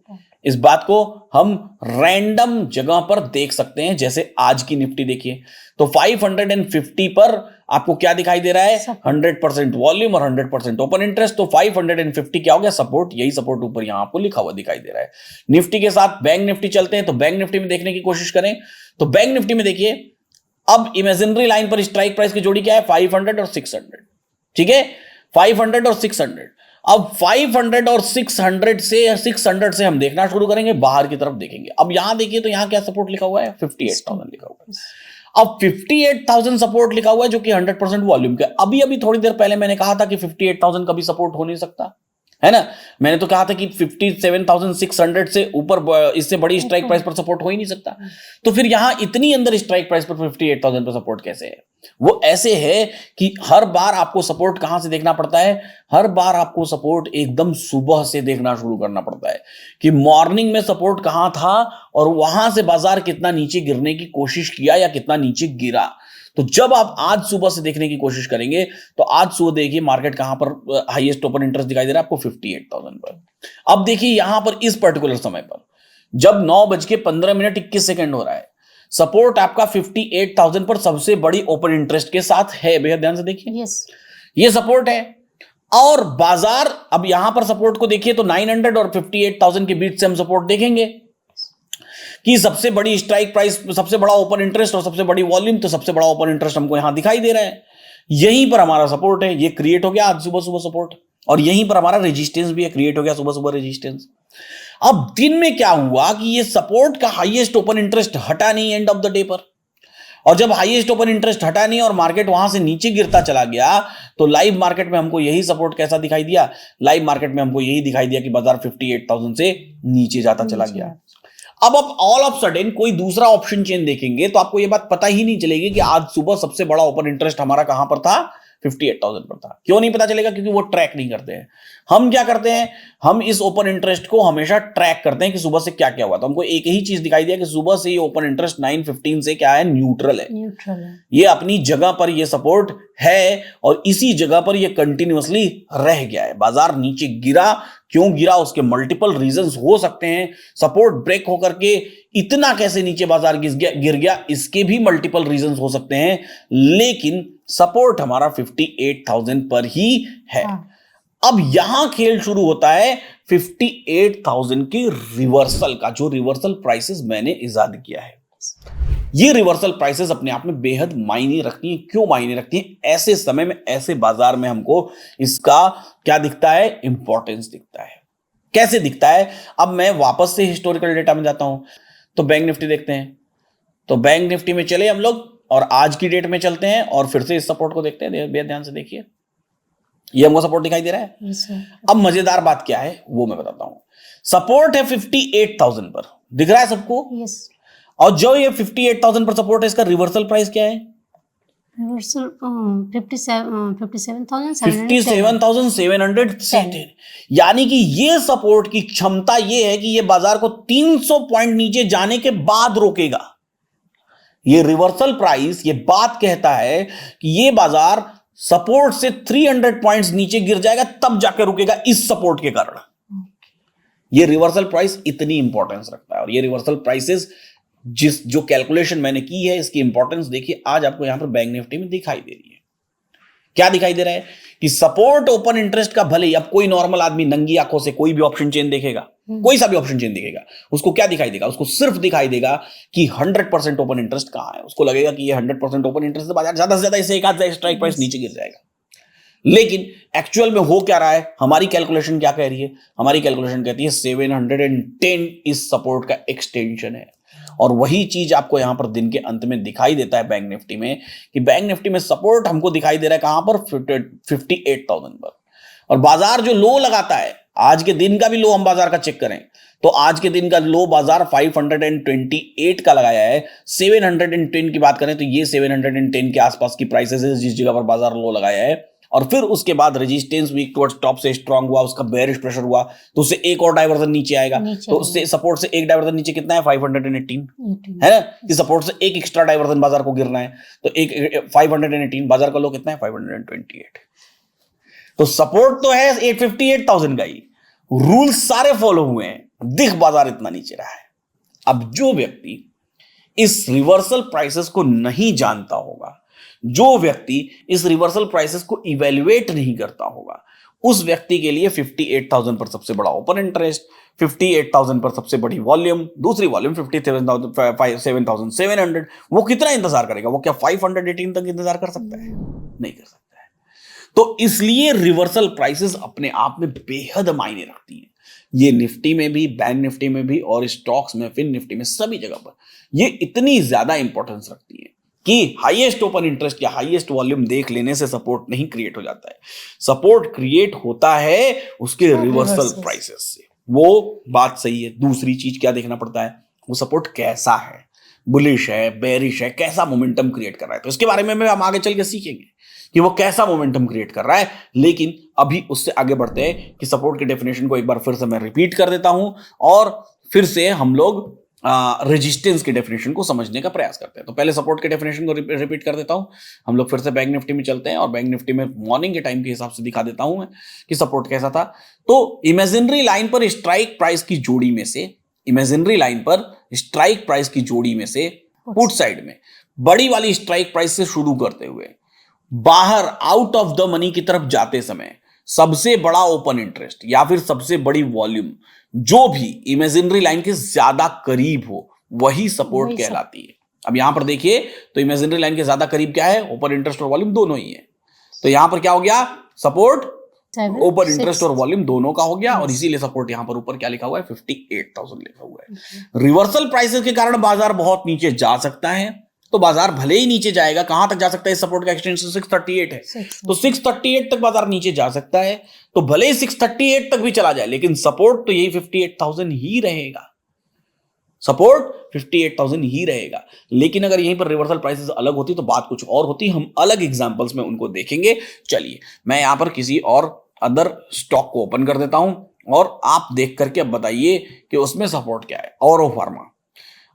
इस बात को हम रैंडम जगह पर देख सकते हैं। जैसे आज की निफ्टी देखिए, तो 550 पर आपको क्या दिखाई दे रहा है? 100% वॉल्यूम और 100% ओपन इंटरेस्ट। तो 550 क्या हो गया? सपोर्ट। यही सपोर्ट ऊपर यहां आपको लिखा हुआ दिखाई दे रहा है। निफ्टी के साथ बैंक निफ्टी चलते हैं, तो बैंक निफ्टी में देखने की कोशिश करें। तो बैंक निफ्टी में देखिए, अब इमेजिनरी लाइन पर स्ट्राइक प्राइस की जोड़ी क्या है? 500 और 600। ठीक है, 500 और 600। अब 500 और 600 से हम देखना शुरू करेंगे, बाहर की तरफ देखेंगे। अब यहां देखिए, तो यहां क्या सपोर्ट लिखा हुआ है? 58,000 लिखा हुआ है। अब 58,000 सपोर्ट लिखा हुआ है, जो कि 100% वॉल्यूम का। अभी थोड़ी देर पहले मैंने कहा था कि 58,000 कभी सपोर्ट हो नहीं सकता, है ना। मैंने तो कहा था कि 57,600 से ऊपर, इससे बड़ी स्ट्राइक प्राइस पर सपोर्ट हो ही नहीं सकता। तो फिर यहां इतनी अंदर स्ट्राइक प्राइस पर 58,000 पर सपोर्ट कैसे है? वो ऐसे है कि हर बार आपको सपोर्ट कहां से देखना पड़ता है? हर बार आपको सपोर्ट एकदम सुबह से देखना शुरू करना पड़ता है कि मॉर्निंग में सपोर्ट कहां था और वहां से बाजार कितना नीचे गिरने की कोशिश किया या कितना नीचे गिरा। तो जब आप आज सुबह से देखने की कोशिश करेंगे, तो आज सुबह देखिए मार्केट कहां पर हाईएस्ट ओपन इंटरेस्ट दिखाई दे रहा है आपको? 58,000 पर। अब देखिए यहां पर इस पर्टिकुलर समय पर जब 9:15 हो रहा है, सपोर्ट आपका 58,000 पर सबसे बड़ी ओपन इंटरेस्ट के साथ है। बेहद ध्यान से देखिए, ये सपोर्ट है। और बाजार अब यहां पर सपोर्ट को देखिए, तो 900 और 58,000 के बीच से हम सपोर्ट देखेंगे कि सबसे बड़ी स्ट्राइक प्राइस, सबसे बड़ा ओपन इंटरेस्ट और सबसे बड़ी वॉल्यूम। तो सबसे बड़ा ओपन इंटरेस्ट हमको यहां दिखाई दे रहा है, यहीं पर हमारा सपोर्ट है। ये क्रिएट हो गया आज सुबह सुबह सपोर्ट, और यहीं पर हमारा रेजिस्टेंस भी है, क्रिएट हो गया सुबह सुबह रेजिस्टेंस। अब दिन में क्या हुआ कि ये सपोर्ट का हाईएस्ट ओपन इंटरेस्ट हटा नहीं एंड ऑफ द डे पर। और जब हाईएस्ट ओपन इंटरेस्ट हटा नहीं और मार्केट वहां से नीचे गिरता चला गया, तो लाइव मार्केट में हमको यही सपोर्ट कैसा दिखाई दिया? लाइव मार्केट में हमको यही दिखाई दिया कि बाजार 58,000 से नीचे जाता चला गया। अब ऑल ऑफ सडन कोई दूसरा ऑप्शन चेन देखेंगे, तो आपको यह बात पता ही नहीं चलेगी कि आज सुबह सबसे बड़ा ओपन इंटरेस्ट हमारा कहां पर था? 58,000 पर था। क्यों नहीं पता चलेगा? क्योंकि वो ट्रैक नहीं करते हैं। हम क्या करते हैं? हम इस ओपन इंटरेस्ट को हमेशा ट्रैक करते हैं कि सुबह से क्या क्या हुआ। तो हमको एक ही चीज दिखाई दिया कि सुबह से ये ओपन इंटरेस्ट 9:15 से क्या है? न्यूट्रल है। ये अपनी जगह पर ये सपोर्ट है और इसी जगह पर ये कंटिन्यूअसली रह गया है। बाजार नीचे गिरा, क्यों गिरा? उसके मल्टीपल रीजंस हो सकते हैं। सपोर्ट ब्रेक होकर के इतना कैसे नीचे बाजार गिर गया, इसके भी मल्टीपल रीजंस हो सकते हैं, लेकिन सपोर्ट हमारा 58,000 पर ही है। अब यहां खेल शुरू होता है 58,000 के रिवर्सल का, जो रिवर्सल प्राइसेस मैंने इजाद किया है। ये रिवर्सल प्राइसेस अपने आप में बेहद मायने रखती हैं। क्यों मायने रखती हैं? ऐसे समय में, ऐसे बाजार में हमको इसका क्या दिखता है? इंपॉर्टेंस दिखता है। कैसे दिखता है? अब मैं वापस से हिस्टोरिकल डेटा में जाता हूं, तो बैंक निफ्टी देखते हैं। तो बैंक निफ्टी में चले हम लोग और आज की डेट में चलते हैं और फिर से इस सपोर्ट को देखते हैं। बेहद ध्यान से देखिए, ये हमको सपोर्ट दिखाई दे रहा है। अब मजेदार बात क्या है वो मैं बताता हूं। सपोर्ट है 58,000 पर, दिख रहा है सबको? और जो ये 58,000 पर सपोर्ट है, इसका रिवर्सल प्राइस क्या है? रिवर्सल 57,710। यानी कि ये सपोर्ट की क्षमता ये है कि ये बाजार को 300 पॉइंट नीचे जाने के बाद रोकेगा। ये रिवर्सल प्राइस ये बात कहता है कि ये बाजार सपोर्ट से 300 पॉइंट्स नीचे गिर जाएगा, तब जाकर रुकेगा इस सपोर्ट के कारण। ये रिवर्सल प्राइस इतनी इंपॉर्टेंस रखता है। और ये रिवर्सल प्राइसेस जो कैलकुलेशन मैंने की है, इसकी इंपॉर्टेंस देखिए आज आपको यहां पर बैंक निफ्टी में दिखाई दे रही है क्या दिखाई दे रहा है कि सपोर्ट ओपन इंटरेस्ट का भले ही अब कोई नॉर्मल आदमी नंगी आंखों से कोई भी ऑप्शन चेन देखेगा, कोई सा भी ऑप्शन चेन दिखेगा, उसको क्या दिखाई देगा? उसको सिर्फ दिखाई देगा कि 100% ओपन इंटरेस्ट कहां है। उसको लगेगा कि ये 100% ओपन इंटरेस्ट है, बाजार ज्यादा से ज्यादा इसे एक आध स्ट्राइक प्राइस नीचे गिर जाएगा। लेकिन एक्चुअल में हो क्या रहा है? हमारी कैलकुलेशन क्या कह रही है? हमारी कैलकुलेशन कहती है 710 इस सपोर्ट का एक्सटेंशन है। और वही चीज आपको यहां पर दिन के अंत में दिखाई देता है बैंक निफ्टी में, कि बैंक निफ्टी में सपोर्ट हमको दिखाई दे रहा है कहां पर? 58,000 पर। और बाजार जो लो लगाता है, आज के दिन का भी लो हम बाजार का चेक करें तो आज के दिन का लो बाजार 528 का लगाया है। 710 की बात करें तो ये 710 के आसपास की प्राइसेस है जिस जगह पर बाजार लो लगाया है। और फिर उसके बाद रेजिस्टेंस वीक टुवर्ड्स टॉप से स्ट्रांग हुआ, उसका बेयरिश प्रेशर हुआ तो उससे एक और डाइवर्जन नीचे आएगा। तो उससे सपोर्ट से एक डाइवर्जन नीचे कितना है? 518 है ना, कि सपोर्ट से एक एक्स्ट्रा डाइवर्जन बाजार को गिरना है। तो एक 518, बाजार का लो कितना है? 528। तो सपोर्ट तो है 58,000 का ही, रूल सारे फॉलो हुए हैं, दिख बाजार इतना नीचे रहा है। अब जो व्यक्ति इस रिवर्सल प्राइसेस को नहीं जानता होगा, जो व्यक्ति इस रिवर्सल प्राइसेस को इवैल्यूएट नहीं करता होगा, उस व्यक्ति के लिए 58,000 पर सबसे बड़ा ओपन इंटरेस्ट, 58,000 पर सबसे बड़ी वॉल्यूम, दूसरी वॉल्यूम 57,700, वो कितना इंतजार करेगा? वो क्या 518 तक इंतजार कर सकता है? नहीं कर सकता है। तो इसलिए रिवर्सल प्राइसेस अपने आप में बेहद मायने रखती हैं। ये निफ्टी में भी, बैंक निफ्टी में भी और स्टॉक्स में, फिन निफ्टी में, सभी जगह पर ये इतनी ज्यादा इंपॉर्टेंस रखती है कि हाईएस्ट ओपन इंटरेस्ट या हाईएस्ट वॉल्यूम देख लेने से सपोर्ट नहीं क्रिएट हो जाता है। सपोर्ट क्रिएट होता है उसके रिवर्सल प्राइसेस से। वो बात सही है। दूसरी चीज क्या देखना पड़ता है? वो सपोर्ट कैसा है, बुलिश है, बेरिश है, कैसा मोमेंटम क्रिएट कर रहा है। तो इसके बारे में हम आगे चल के सीखेंगे कि वो कैसा मोमेंटम क्रिएट कर रहा है। लेकिन अभी उससे आगे बढ़ते हैं कि सपोर्ट की डेफिनेशन को एक बार फिर से मैं रिपीट कर देता हूं और फिर से हम लोग रेजिस्टेंस की डेफिनेशन को समझने का प्रयास करते हैं। तो पहले सपोर्ट के डेफिनेशन को रिपीट कर देता हूं। हम लोग फिर से बैंक निफ्टी में चलते हैं और बैंक निफ्टी में मॉर्निंग के टाइम के हिसाब से दिखा देता हूं मैं कि सपोर्ट कैसा था। तो इमेजिनरी लाइन पर स्ट्राइक प्राइस की जोड़ी में से, इमेजिनरी लाइन पर स्ट्राइक प्राइस की जोड़ी में से पुट साइड में बड़ी वाली स्ट्राइक प्राइस से शुरू करते हुए बाहर आउट ऑफ द मनी की तरफ जाते समय सबसे बड़ा ओपन इंटरेस्ट या फिर सबसे बड़ी वॉल्यूम जो भी इमेजिनरी लाइन के ज्यादा करीब हो वही सपोर्ट कहलाती है। अब यहां पर देखिए तो इमेजिनरी लाइन के ज्यादा करीब क्या है? ओपन इंटरेस्ट और वॉल्यूम दोनों ही है। तो यहां पर क्या हो गया? सपोर्ट ओपन इंटरेस्ट और वॉल्यूम दोनों का हो गया और इसीलिए सपोर्ट यहां पर ऊपर क्या लिखा हुआ है? 58,000 लिखा हुआ है। रिवर्सल प्राइसेस के कारण बाजार बहुत नीचे जा सकता है। तो बाजार भले ही नीचे जाएगा, कहां तक जा सकता है? सपोर्ट का एक्सटेंशन 638 है, तो 638 तक बाजार नीचे जा सकता है। तो भले ही 638 तक भी चला जाए लेकिन सपोर्ट तो यही 58,000 ही रहेगा। सपोर्ट 58,000 ही रहेगा। लेकिन अगर यहीं पर रिवर्सल प्राइसेस अलग होती तो बात कुछ और होती। हम अलग एग्जांपल्स में उनको देखेंगे। चलिए मैं यहां पर किसी और अदर स्टॉक को ओपन कर देता हूं और आप देख करके अब बताइए कि उसमें सपोर्ट क्या है। ऑरो फार्मा,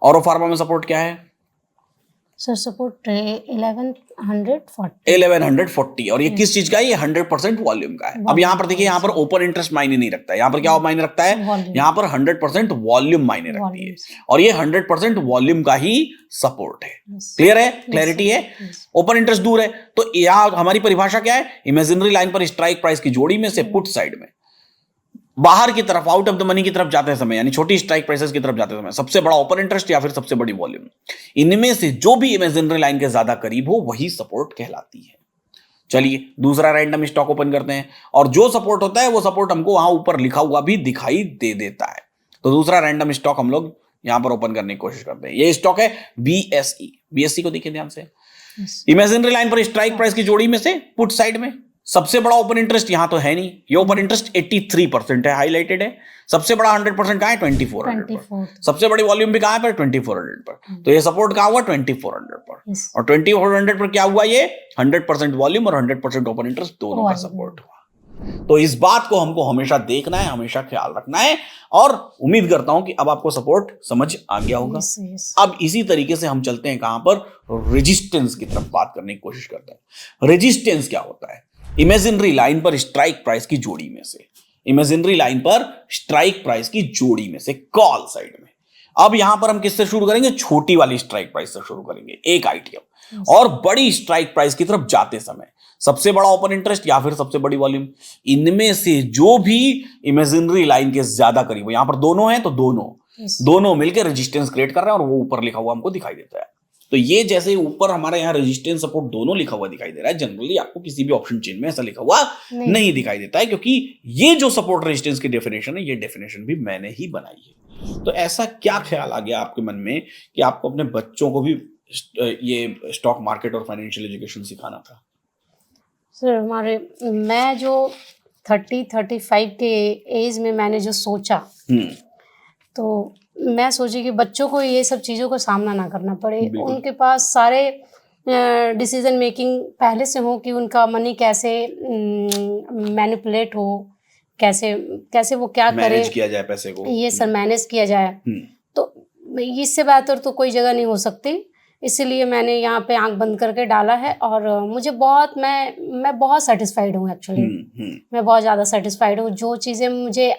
ऑरो फार्मा में सपोर्ट क्या है? सर सपोर्ट 1140 और ये किस चीज का है? ये 100% वॉल्यूम का है। अब यहां पर देखिए, यहां पर ओपन इंटरेस्ट मायने नहीं रखता है। यहां पर क्या मायने रखता है? यहां पर 100% वॉल्यूम मायने रखती है और ये 100% वॉल्यूम का ही सपोर्ट है। क्लियर है? क्लैरिटी है? ओपन इंटरेस्ट दूर है तो यहां हमारी परिभाषा क्या है? इमेजिनरी लाइन पर स्ट्राइक प्राइस की जोड़ी में से पुट साइड में बाहर की तरफ, आउट ऑफ द मनी की तरफ जाते समय, यानी छोटी स्ट्राइक प्राइसेस की तरफ जाते समय सबसे बड़ा ओपन इंटरेस्ट या फिर सबसे बड़ी वॉल्यूम, इनमें से जो भी इमेजिनरी लाइन के ज्यादा करीब हो वही सपोर्ट कहलाती है। चलिए दूसरा रैंडम स्टॉक ओपन करते हैं और जो सपोर्ट होता है वो सपोर्ट हमको वहां ऊपर लिखा हुआ भी दिखाई दे देता है। तो दूसरा रैंडम स्टॉक हम लोग यहां पर ओपन करने की कोशिश करते हैं। ये स्टॉक है BSE। BSE को देखिए ध्यान से। इमेजिनरी लाइन पर स्ट्राइक प्राइस की जोड़ी में से पुट साइड में सबसे बड़ा ओपन इंटरेस्ट यहां तो है नहीं, ये ओपन इंटरेस्ट 83% है, हाईलाइटेड है। सबसे बड़ा 100% कहां है? 2400 पर। सबसे बड़ी वॉल्यूम भी कहां है? पर 2400 पर। तो ये सपोर्ट कहां हुआ? 2400 पर। और 2400 पर क्या हुआ? ये 100% वॉल्यूम और 100% ओपन इंटरेस्ट दोनों का सपोर्ट हुआ। तो इस बात को हमको हमेशा देखना है, हमेशा ख्याल रखना है और उम्मीद करता हूं कि अब आपको सपोर्ट समझ आ गया होगा। अब इसी तरीके से हम चलते हैं कहां पर? रेजिस्टेंस की तरफ बात करने की कोशिश करते हैं। रेजिस्टेंस क्या होता है? इमेजिनरी लाइन पर स्ट्राइक प्राइस की जोड़ी में से, इमेजिनरी लाइन पर स्ट्राइक प्राइस की जोड़ी में से कॉल साइड में। अब यहां पर हम किससे शुरू करेंगे? छोटी वाली स्ट्राइक प्राइस से शुरू करेंगे, एक आइटम। और बड़ी स्ट्राइक प्राइस की तरफ जाते समय सबसे बड़ा ओपन इंटरेस्ट या फिर सबसे बड़ी वॉल्यूम, इनमें से जो भी इमेजिनरी लाइन के ज्यादा करीब है, यहां पर दोनों हैं तो दोनों मिलकर रेजिस्टेंस क्रिएट कर रहे हैं और वो ऊपर लिखा हुआ हमको दिखाई देता है। तो ये जैसे ऊपर हमारे यहाँ रेजिस्टेंस सपोर्ट दोनों लिखा हुआ दिखाई दे रहा है, जनरली आपको किसी भी ऑप्शन चेन में ऐसा लिखा हुआ नहीं दिखाई देता है, क्योंकि ये जो सपोर्ट रेजिस्टेंस की डेफिनेशन है, ये डेफिनेशन भी मैंने ही बनाई है। तो ऐसा क्या ख्याल आ गया आपके मन में कि आपको अपने बच्चों को भी ये स्टॉक मार्केट और फाइनेंशियल एजुकेशन सिखाना था? सर मैं जो 30-35 के एज में मैंने जो सोचा, तो मैं सोची कि बच्चों को ये सब चीज़ों का सामना ना करना पड़े, उनके पास सारे डिसीजन मेकिंग पहले से हो कि उनका मनी कैसे मैनिपुलेट हो, कैसे वो क्या करें, मैनेज किया जाए पैसे को, ये सब मैनेज किया जाए। तो इससे बेहतर तो कोई जगह नहीं हो सकती, इसीलिए मैंने यहाँ पे आंख बंद करके डाला है। और मुझे बहुत मैं बहुत सेटिस्फाइड हूँ एक्चुअली। मैं बहुत ज़्यादा सेटिस्फाइड हूँ। जो चीज़ें मुझे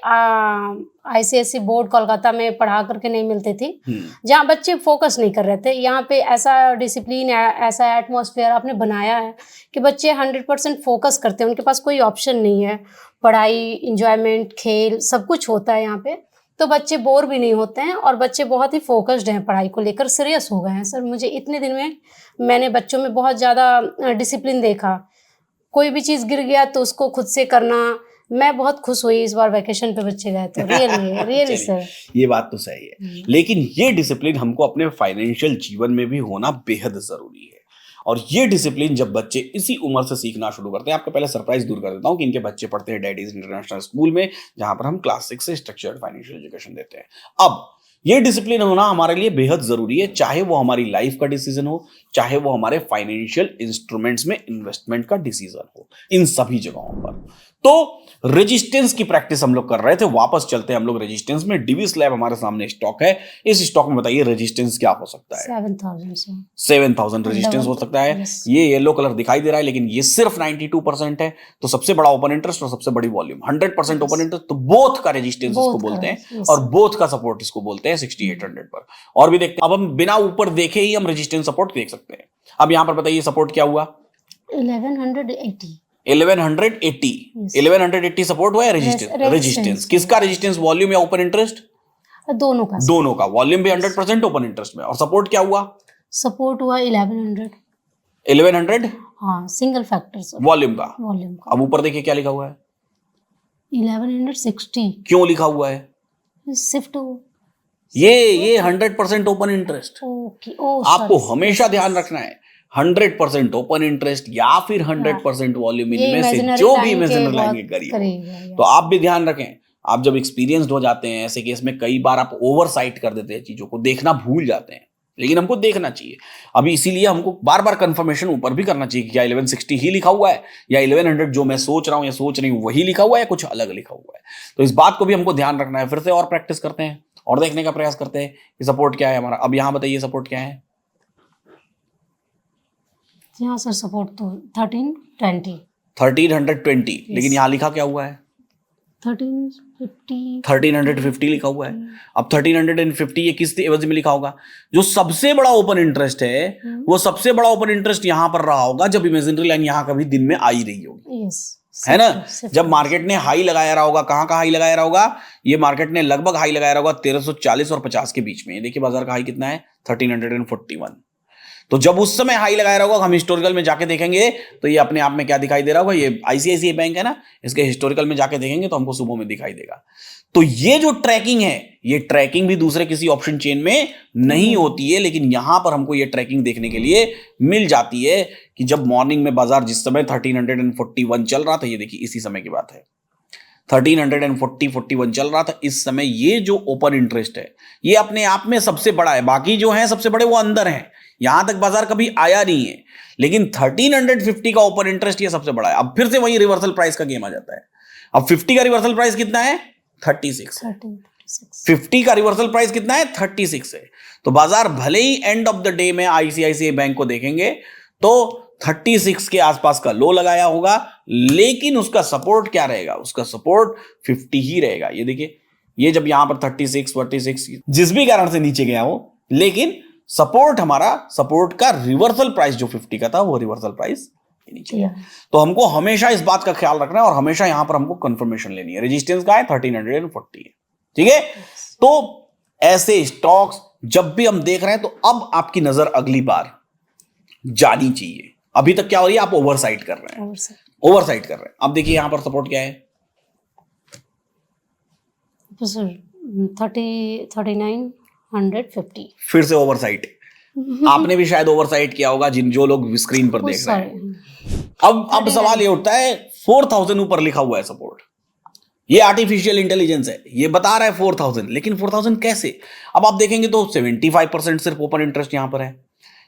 ICSE बोर्ड कोलकाता में पढ़ा करके नहीं मिलती थी, जहाँ बच्चे फोकस नहीं कर रहे थे, यहाँ पे ऐसा डिसिप्लिन, ऐसा एटमॉस्फेयर आपने बनाया है कि बच्चे 100% फोकस करते हैं। उनके पास कोई ऑप्शन नहीं है, पढ़ाई, इंजॉयमेंट, खेल सब कुछ होता है यहाँ पे। तो बच्चे बोर भी नहीं होते हैं और बच्चे बहुत ही फोकस्ड हैं, पढ़ाई को लेकर सीरियस हो गए हैं। सर मुझे इतने दिन में मैंने बच्चों में बहुत ज़्यादा डिसिप्लिन देखा। कोई भी चीज़ गिर गया तो उसको खुद से करना। मैं बहुत खुश हुई इस बार वैकेशन पे बच्चे गए तो रियली सर। ये बात तो सही है, लेकिन ये डिसिप्लिन हमको अपने फाइनेंशियल जीवन में भी होना बेहद जरूरी है। और ये डिसिप्लिन जब बच्चे इसी उम्र से सीखना शुरू करते हैं, आपको पहले सरप्राइज दूर कर देता हूं कि इनके बच्चे पढ़ते हैं डैडीज इंटरनेशनल स्कूल में, जहां पर हम क्लास 6 से स्ट्रक्चर्ड फाइनेंशियल एजुकेशन देते हैं। अब ये डिसिप्लिन होना हमारे लिए बेहद जरूरी है, चाहे वो हमारी लाइफ का डिसीजन हो, चाहे वो हमारे फाइनेंशियल इंस्ट्रूमेंट्स में इन्वेस्टमेंट का डिसीजन हो, इन सभी जगहों पर। तो रेजिस्टेंस की प्रैक्टिस हम लोग कर रहे थे, वापस चलते हैं हम लोग रेजिस्टेंस में। डिवी स्लैब हमारे सामने स्टॉक है, इस स्टॉक में बताइए रेजिस्टेंस क्या हो सकता है? 7,000 रेजिस्टेंस हो सकता है। ये येलो कलर दिखाई दे रहा है, लेकिन ये सिर्फ 92% है। तो सबसे बड़ा ओपन इंटरेस्ट और सबसे बड़ी वॉल्यूम 100% ओपन इंटरेस्ट, तो बोथ का रेजिस्टेंस इसको बोलते हैं और बोथ का सपोर्ट इसको बोलते हैं 6800 पर। और भी देखते हैं, अब हम बिना ऊपर देखे ही हम रेजिस्टेंस सपोर्ट देख सकते हैं। अब यहां पर बताइए सपोर्ट क्या हुआ? 1180 सपोर्ट हुआ है। रेजिस्टेंस किसका? रेजिस्टेंस वॉल्यूम या ओपन इंटरेस्ट? दोनों का। वॉल्यूम भी 100% ओपन इंटरेस्ट में। और सपोर्ट क्या हुआ? सपोर्ट हुआ 1100। हाँ, सिंगल फैक्टर वॉल्यूम का। अब ऊपर देखिए क्या लिखा हुआ है? 1160। क्यों लिखा हुआ है? शिफ्ट ये 100% ओपन इंटरेस्ट। आपको हमेशा ध्यान रखना है 100% ओपन इंटरेस्ट या फिर 100% वॉल्यूम, इनमें से जो भी इमेजिनरी लाइन के करीब। तो आप भी ध्यान रखें, आप जब एक्सपीरियंस्ड हो जाते हैं ऐसे केस में, कई बार आप ओवरसाइट कर देते हैं, चीजों को देखना भूल जाते हैं, लेकिन हमको देखना चाहिए। अभी इसीलिए हमको बार बार कंफर्मेशन ऊपर भी करना चाहिए कि क्या 1160 ही लिखा हुआ है या 1100 जो मैं सोच रहा हूं या सोच रही हूं वही लिखा हुआ है या कुछ अलग लिखा हुआ है। तो इस बात को भी हमको ध्यान रखना है। फिर से और प्रैक्टिस करते हैं और देखने का प्रयास करते हैं कि सपोर्ट क्या है हमारा। अब यहां बताइए सपोर्ट क्या है? यहाँ सर सपोर्ट तो 1320। 1320, लेकिन यहाँ लिखा क्या हुआ है? 1350 लिखा हुआ है। अब 1350 ये किस एवज में लिखा होगा? जो सबसे बड़ा ओपन इंटरेस्ट है, वो सबसे बड़ा ओपन इंटरेस्ट यहां पर रहा होगा जब इमेजिनरी लाइन यहां कभी दिन में आई रही होगी, है ना? जब मार्केट ने हाई लगाया रहा होगा। कहां का हाई लगाया रहा होगा? ये मार्केट ने लगभग हाई लगाया रहा होगा 1340 और 50 के बीच में। देखिए बाजार का हाई कितना है? 1341। तो जब उस समय हाई लगाया रहा होगा, हम हिस्टोरिकल में जाके देखेंगे तो ये अपने आप में क्या दिखाई दे रहा होगा? ये ICICI बैंक है ना, इसके हिस्टोरिकल में जाके देखेंगे तो हमको सुबह में दिखाई देगा। तो ये जो ट्रैकिंग है, ये ट्रैकिंग भी दूसरे किसी ऑप्शन चेन में नहीं होती है, लेकिन यहां पर हमको ये ट्रैकिंग देखने के लिए मिल जाती है कि जब मॉर्निंग में बाजार जिस समय 1341 चल रहा था, ये देखिए इसी समय की बात है, 1341 चल रहा था, इस समय ये जो ओपन इंटरेस्ट है ये अपने आप में सबसे बड़ा है। बाकी जो है सबसे बड़े वो अंदर हैं, यहां तक बाजार कभी आया नहीं है, लेकिन 1350 का ओपन इंटरेस्ट ये सबसे बड़ा है। अब फिर से वही रिवर्सल प्राइस का गेम आ जाता है। अब 50 का रिवर्सल प्राइस कितना है? 36। 50 का रिवर्सल प्राइस कितना है? 36 है। तो बाजार भले ही एंड ऑफ द डे में ICICI बैंक को देखेंगे तो 36 के आसपास का लो लगाया होगा, लेकिन उसका सपोर्ट क्या रहेगा? उसका सपोर्ट 50 ही रहेगा। ये देखिए, ये जब यहां पर 46 जिस भी कारण से नीचे गया हो, लेकिन सपोर्ट हमारा, सपोर्ट का रिवर्सल प्राइस जो 50 का था वो रिवर्सल प्राइस नहीं चाहिए। तो हमको हमेशा इस बात का ख्याल रखना है और हमेशा यहां पर हमको कंफर्मेशन लेनी है। रेजिस्टेंस का है 1340 है, ठीक है। तो ऐसे स्टॉक्स जब भी हम देख रहे हैं तो अब आपकी नजर अगली बार जानी चाहिए। अभी तक क्या हो रही है, आप ओवरसाइट कर रहे हैं, ओवरसाइट कर रहे हैं। अब देखिए यहां पर सपोर्ट क्या है, 3950। फिर से ओवरसाइट। आपने भी शायद ओवरसाइट किया होगा, जो लोग स्क्रीन पर देख रहे हैं। अब सवाल ये उठता है 4000 ऊपर लिखा हुआ है सपोर्ट, ये आर्टिफिशियल इंटेलिजेंस है, ये बता रहा है 4000, लेकिन 4000 कैसे? अब आप देखेंगे तो 75% सिर्फ ओपन इंटरेस्ट यहां पर है,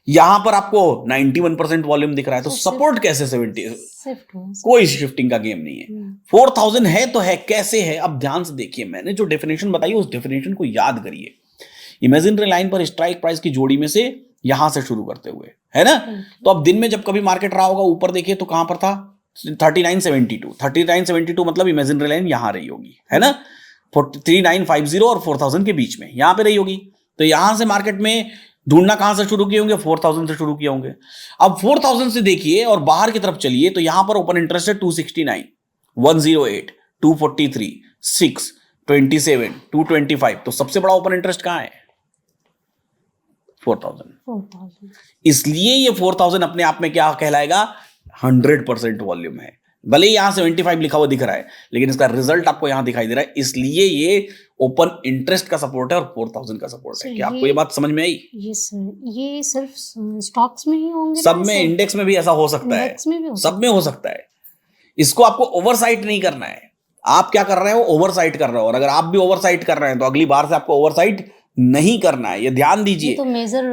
यहां पर आपको 91% वॉल्यूम दिख रहा है, तो सपोर्ट कैसे 70? कोई शिफ्टिंग का गेम नहीं है। 4000 है तो है, कैसे है? अब ध्यान से देखिए, मैंने जो डेफिनेशन बताई उस डेफिनेशन को याद करिए। इमेजिनरी लाइन पर स्ट्राइक प्राइस की जोड़ी में से यहां से शुरू करते हुए, है ना? तो अब दिन में जब कभी मार्केट रहा होगा ऊपर देखिए तो कहां पर था, 3972 मतलब इमेजिनरी लाइन यहां रही होगी, है ना? 3950 और 4000 के बीच में यहां पे रही होगी। तो यहां से मार्केट में ढूंढना कहां से शुरू किए होंगे, 4000 से शुरू किए होंगे। अब 4000 से देखिए और बाहर की तरफ चलिए तो यहां पर ओपन इंटरेस्ट है 269, 108, 243, 6, 27, 225। तो सबसे बड़ा ओपन इंटरेस्ट कहां है, 4000। इसलिए ये 4000 अपने आप में क्या कहलाएगा, 100% वॉल्यूम है। भले ही यहां 75 लिखा हुआ दिख रहा है, लेकिन इसका रिजल्ट आपको यहां दिखाई दे रहा है, इसलिए ये ओपन इंटरेस्ट का सपोर्ट है और 4000 का सपोर्ट है। क्या आपको ये बात समझ में आई? ये सिर्फ स्टॉक्स में ही होंगे, सब में, इंडेक्स में भी ऐसा हो सकता है, सब में हो सकता है। इसको आपको ओवरसाइट नहीं करना है। आप क्या कर रहे हो, ओवरसाइट कर रहे हो, और अगर आप भी ओवरसाइट कर रहे हैं तो अगली बार से आपको ओवरसाइट नहीं करना है, ये ध्यान दीजिए। तो मेजर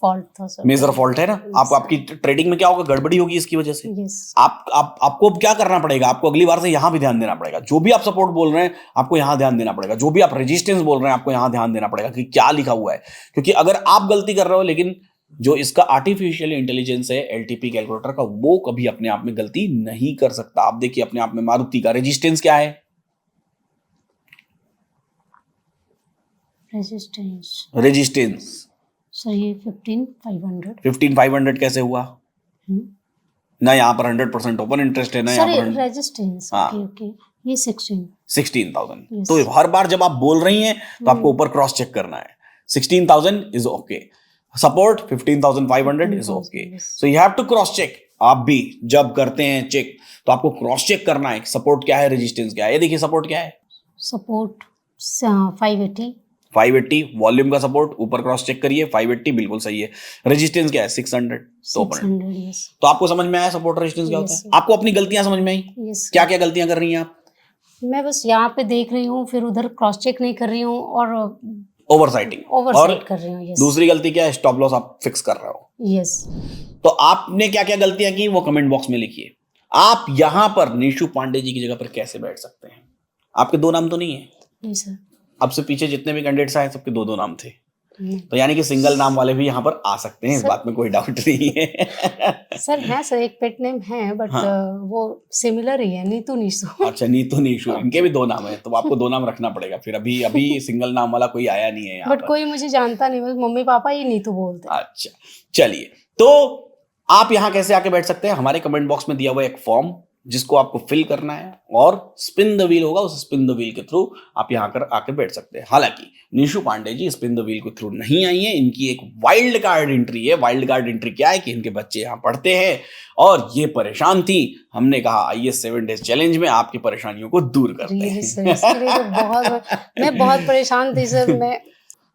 फॉल्ट था सर, मेजर फॉल्ट है ना। आपकी ट्रेडिंग में क्या होगा, गड़बड़ी होगी इसकी वजह से। आपको क्या करना पड़ेगा, आपको अगली बार से यहां भी ध्यान देना पड़ेगा। जो भी आप सपोर्ट बोल रहे हैं आपको यहां ध्यान देना पड़ेगा, जो भी आप रेजिस्टेंस बोल रहे हैं आपको यहां ध्यान देना पड़ेगा कि क्या लिखा हुआ है। क्योंकि अगर आप गलती कर रहे हो, लेकिन जो इसका आर्टिफिशियल इंटेलिजेंस है एलटीपी कैलकुलेटर का, वो कभी अपने आप में गलती नहीं कर सकता। आप देखिए अपने आप में मारुति का रेजिस्टेंस क्या है, रेजिस्टेंस सर ये 15500। 15500 कैसे हुआ ना? यहाँ पर 100% ओपन इंटरेस्ट है ना, यहाँ पर रेजिस्टेंस। ओके, ये 16,000। तो हर बार जब आप बोल रही हैं तो आपको ऊपर क्रॉस चेक करना है। 16,000 is okay, support 15,500 is okay. So you have to cross check. आप भी जब करते हैं चेक तो आपको क्रॉस चेक करना है, सपोर्ट क्या है, रेजिस्टेंस क्या है। ये देखिए सपोर्ट क्या है, सपोर्ट 580 वॉल्यूम का सपोर्ट, ऊपर क्रॉस चेक करिए 580 बिल्कुल सही है। रेजिस्टेंस क्या है, 600। तो आपको समझ में आया सपोर्ट रेजिस्टेंस क्या होता है? आपको अपनी गलतियां समझ में आई, क्या क्या गलतियां कर रही हैं आप? मैं बस यहाँ पे देख रही हूँ, फिर उधर क्रॉस चेक नहीं कर रही हूँ और ओवरसाइट कर रही हूँ। दूसरी गलती क्या है, स्टॉप लॉस आप फिक्स कर रहे हो। यस। तो आपने क्या क्या गलतियां की वो कमेंट बॉक्स में लिखिए। आप यहां पर निशु पांडे जी की जगह पर कैसे बैठ सकते हैं? आपके दो नाम तो नहीं है? नहीं सर। अब से पीछे जितने भी कैंडिडेट्स आए सबके दो नाम थे, तो यानी कि सिंगल नाम वाले भी यहाँ पर आ सकते हैं, इस बात में कोई डाउट नहीं है। सर है सर, एक पेट नेम है बट वो सिमिलर ही है, नीतू निशु। अच्छा, नीतू निशु, इनके भी दो नाम है, तो आपको दो नाम रखना पड़ेगा फिर। अभी सिंगल नाम वाला कोई आया नहीं है यहाँ बट कोई मुझे जानता नहीं, बस मम्मी पापा ही नीतू बोलते हैं। अच्छा चलिए, तो आप यहाँ कैसे आके बैठ सकते हैं? हमारे कमेंट बॉक्स में दिया हुआ एक फॉर्म जिसको आपको फिल करना है और स्पिन द व्हील होगा, उस स्पिन द व्हील के थ्रू आप यहाँ कर आके बैठ सकते हैं। हालांकि Nishu Pandey ji spin the wheel के थ्रू नहीं आई है, इनकी एक वाइल्ड कार्ड एंट्री है। वाइल्ड कार्ड एंट्री क्या है कि इनके बच्चे यहाँ पढ़ते हैं और ये परेशान थी। हमने कहा आइए 7 डेज चैलेंज में आपकी परेशानियों को दूर करते हैं। मैं बहुत परेशान थी सर। मैं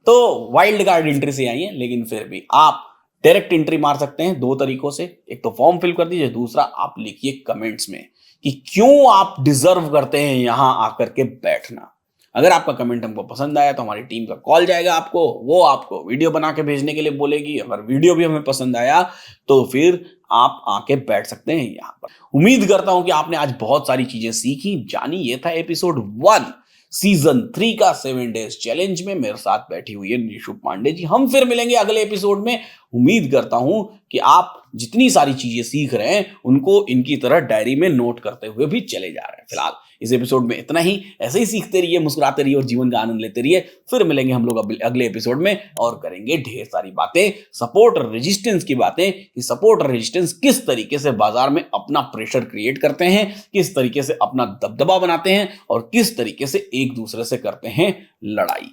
तो वाइल्ड कार्ड एंट्री से आई है, लेकिन फिर भी आप डायरेक्ट एंट्री मार सकते हैं दो तरीकों से। एक तो फॉर्म फिल कर दीजिए, दूसरा आप लिखिए कमेंट्स में कि क्यों आप डिजर्व करते हैं यहां आकर के बैठना। अगर आपका कमेंट हमको पसंद आया तो हमारी टीम का कॉल जाएगा आपको, वो आपको वीडियो बना के भेजने के लिए बोलेगी। अगर वीडियो भी हमें पसंद आया तो फिर आप आके बैठ सकते हैं यहां पर। उम्मीद करता हूं कि आपने आज बहुत सारी चीजें सीखी, जानी। ये था एपिसोड 1 सीजन 3 का 7 डेज चैलेंज में। मेरे साथ बैठी हुई है निशु पांडे जी। हम फिर मिलेंगे अगले एपिसोड में उम्मीद करता हूं कि आप जितनी सारी चीजें सीख रहे हैं उनको इनकी तरह डायरी में नोट करते हुए भी चले जा रहे हैं। फिलहाल इस एपिसोड में इतना ही। ऐसे ही सीखते रहिए, मुस्कुराते रहिए और जीवन का आनंद लेते रहिए। फिर मिलेंगे हम लोग अगले एपिसोड में और करेंगे ढेर सारी बातें सपोर्ट और रेजिस्टेंस की बातें, कि सपोर्ट और रेजिस्टेंस किस तरीके से बाजार में अपना प्रेशर क्रिएट करते हैं, किस तरीके से अपना दबदबा बनाते हैं और किस तरीके से एक दूसरे से करते हैं लड़ाई।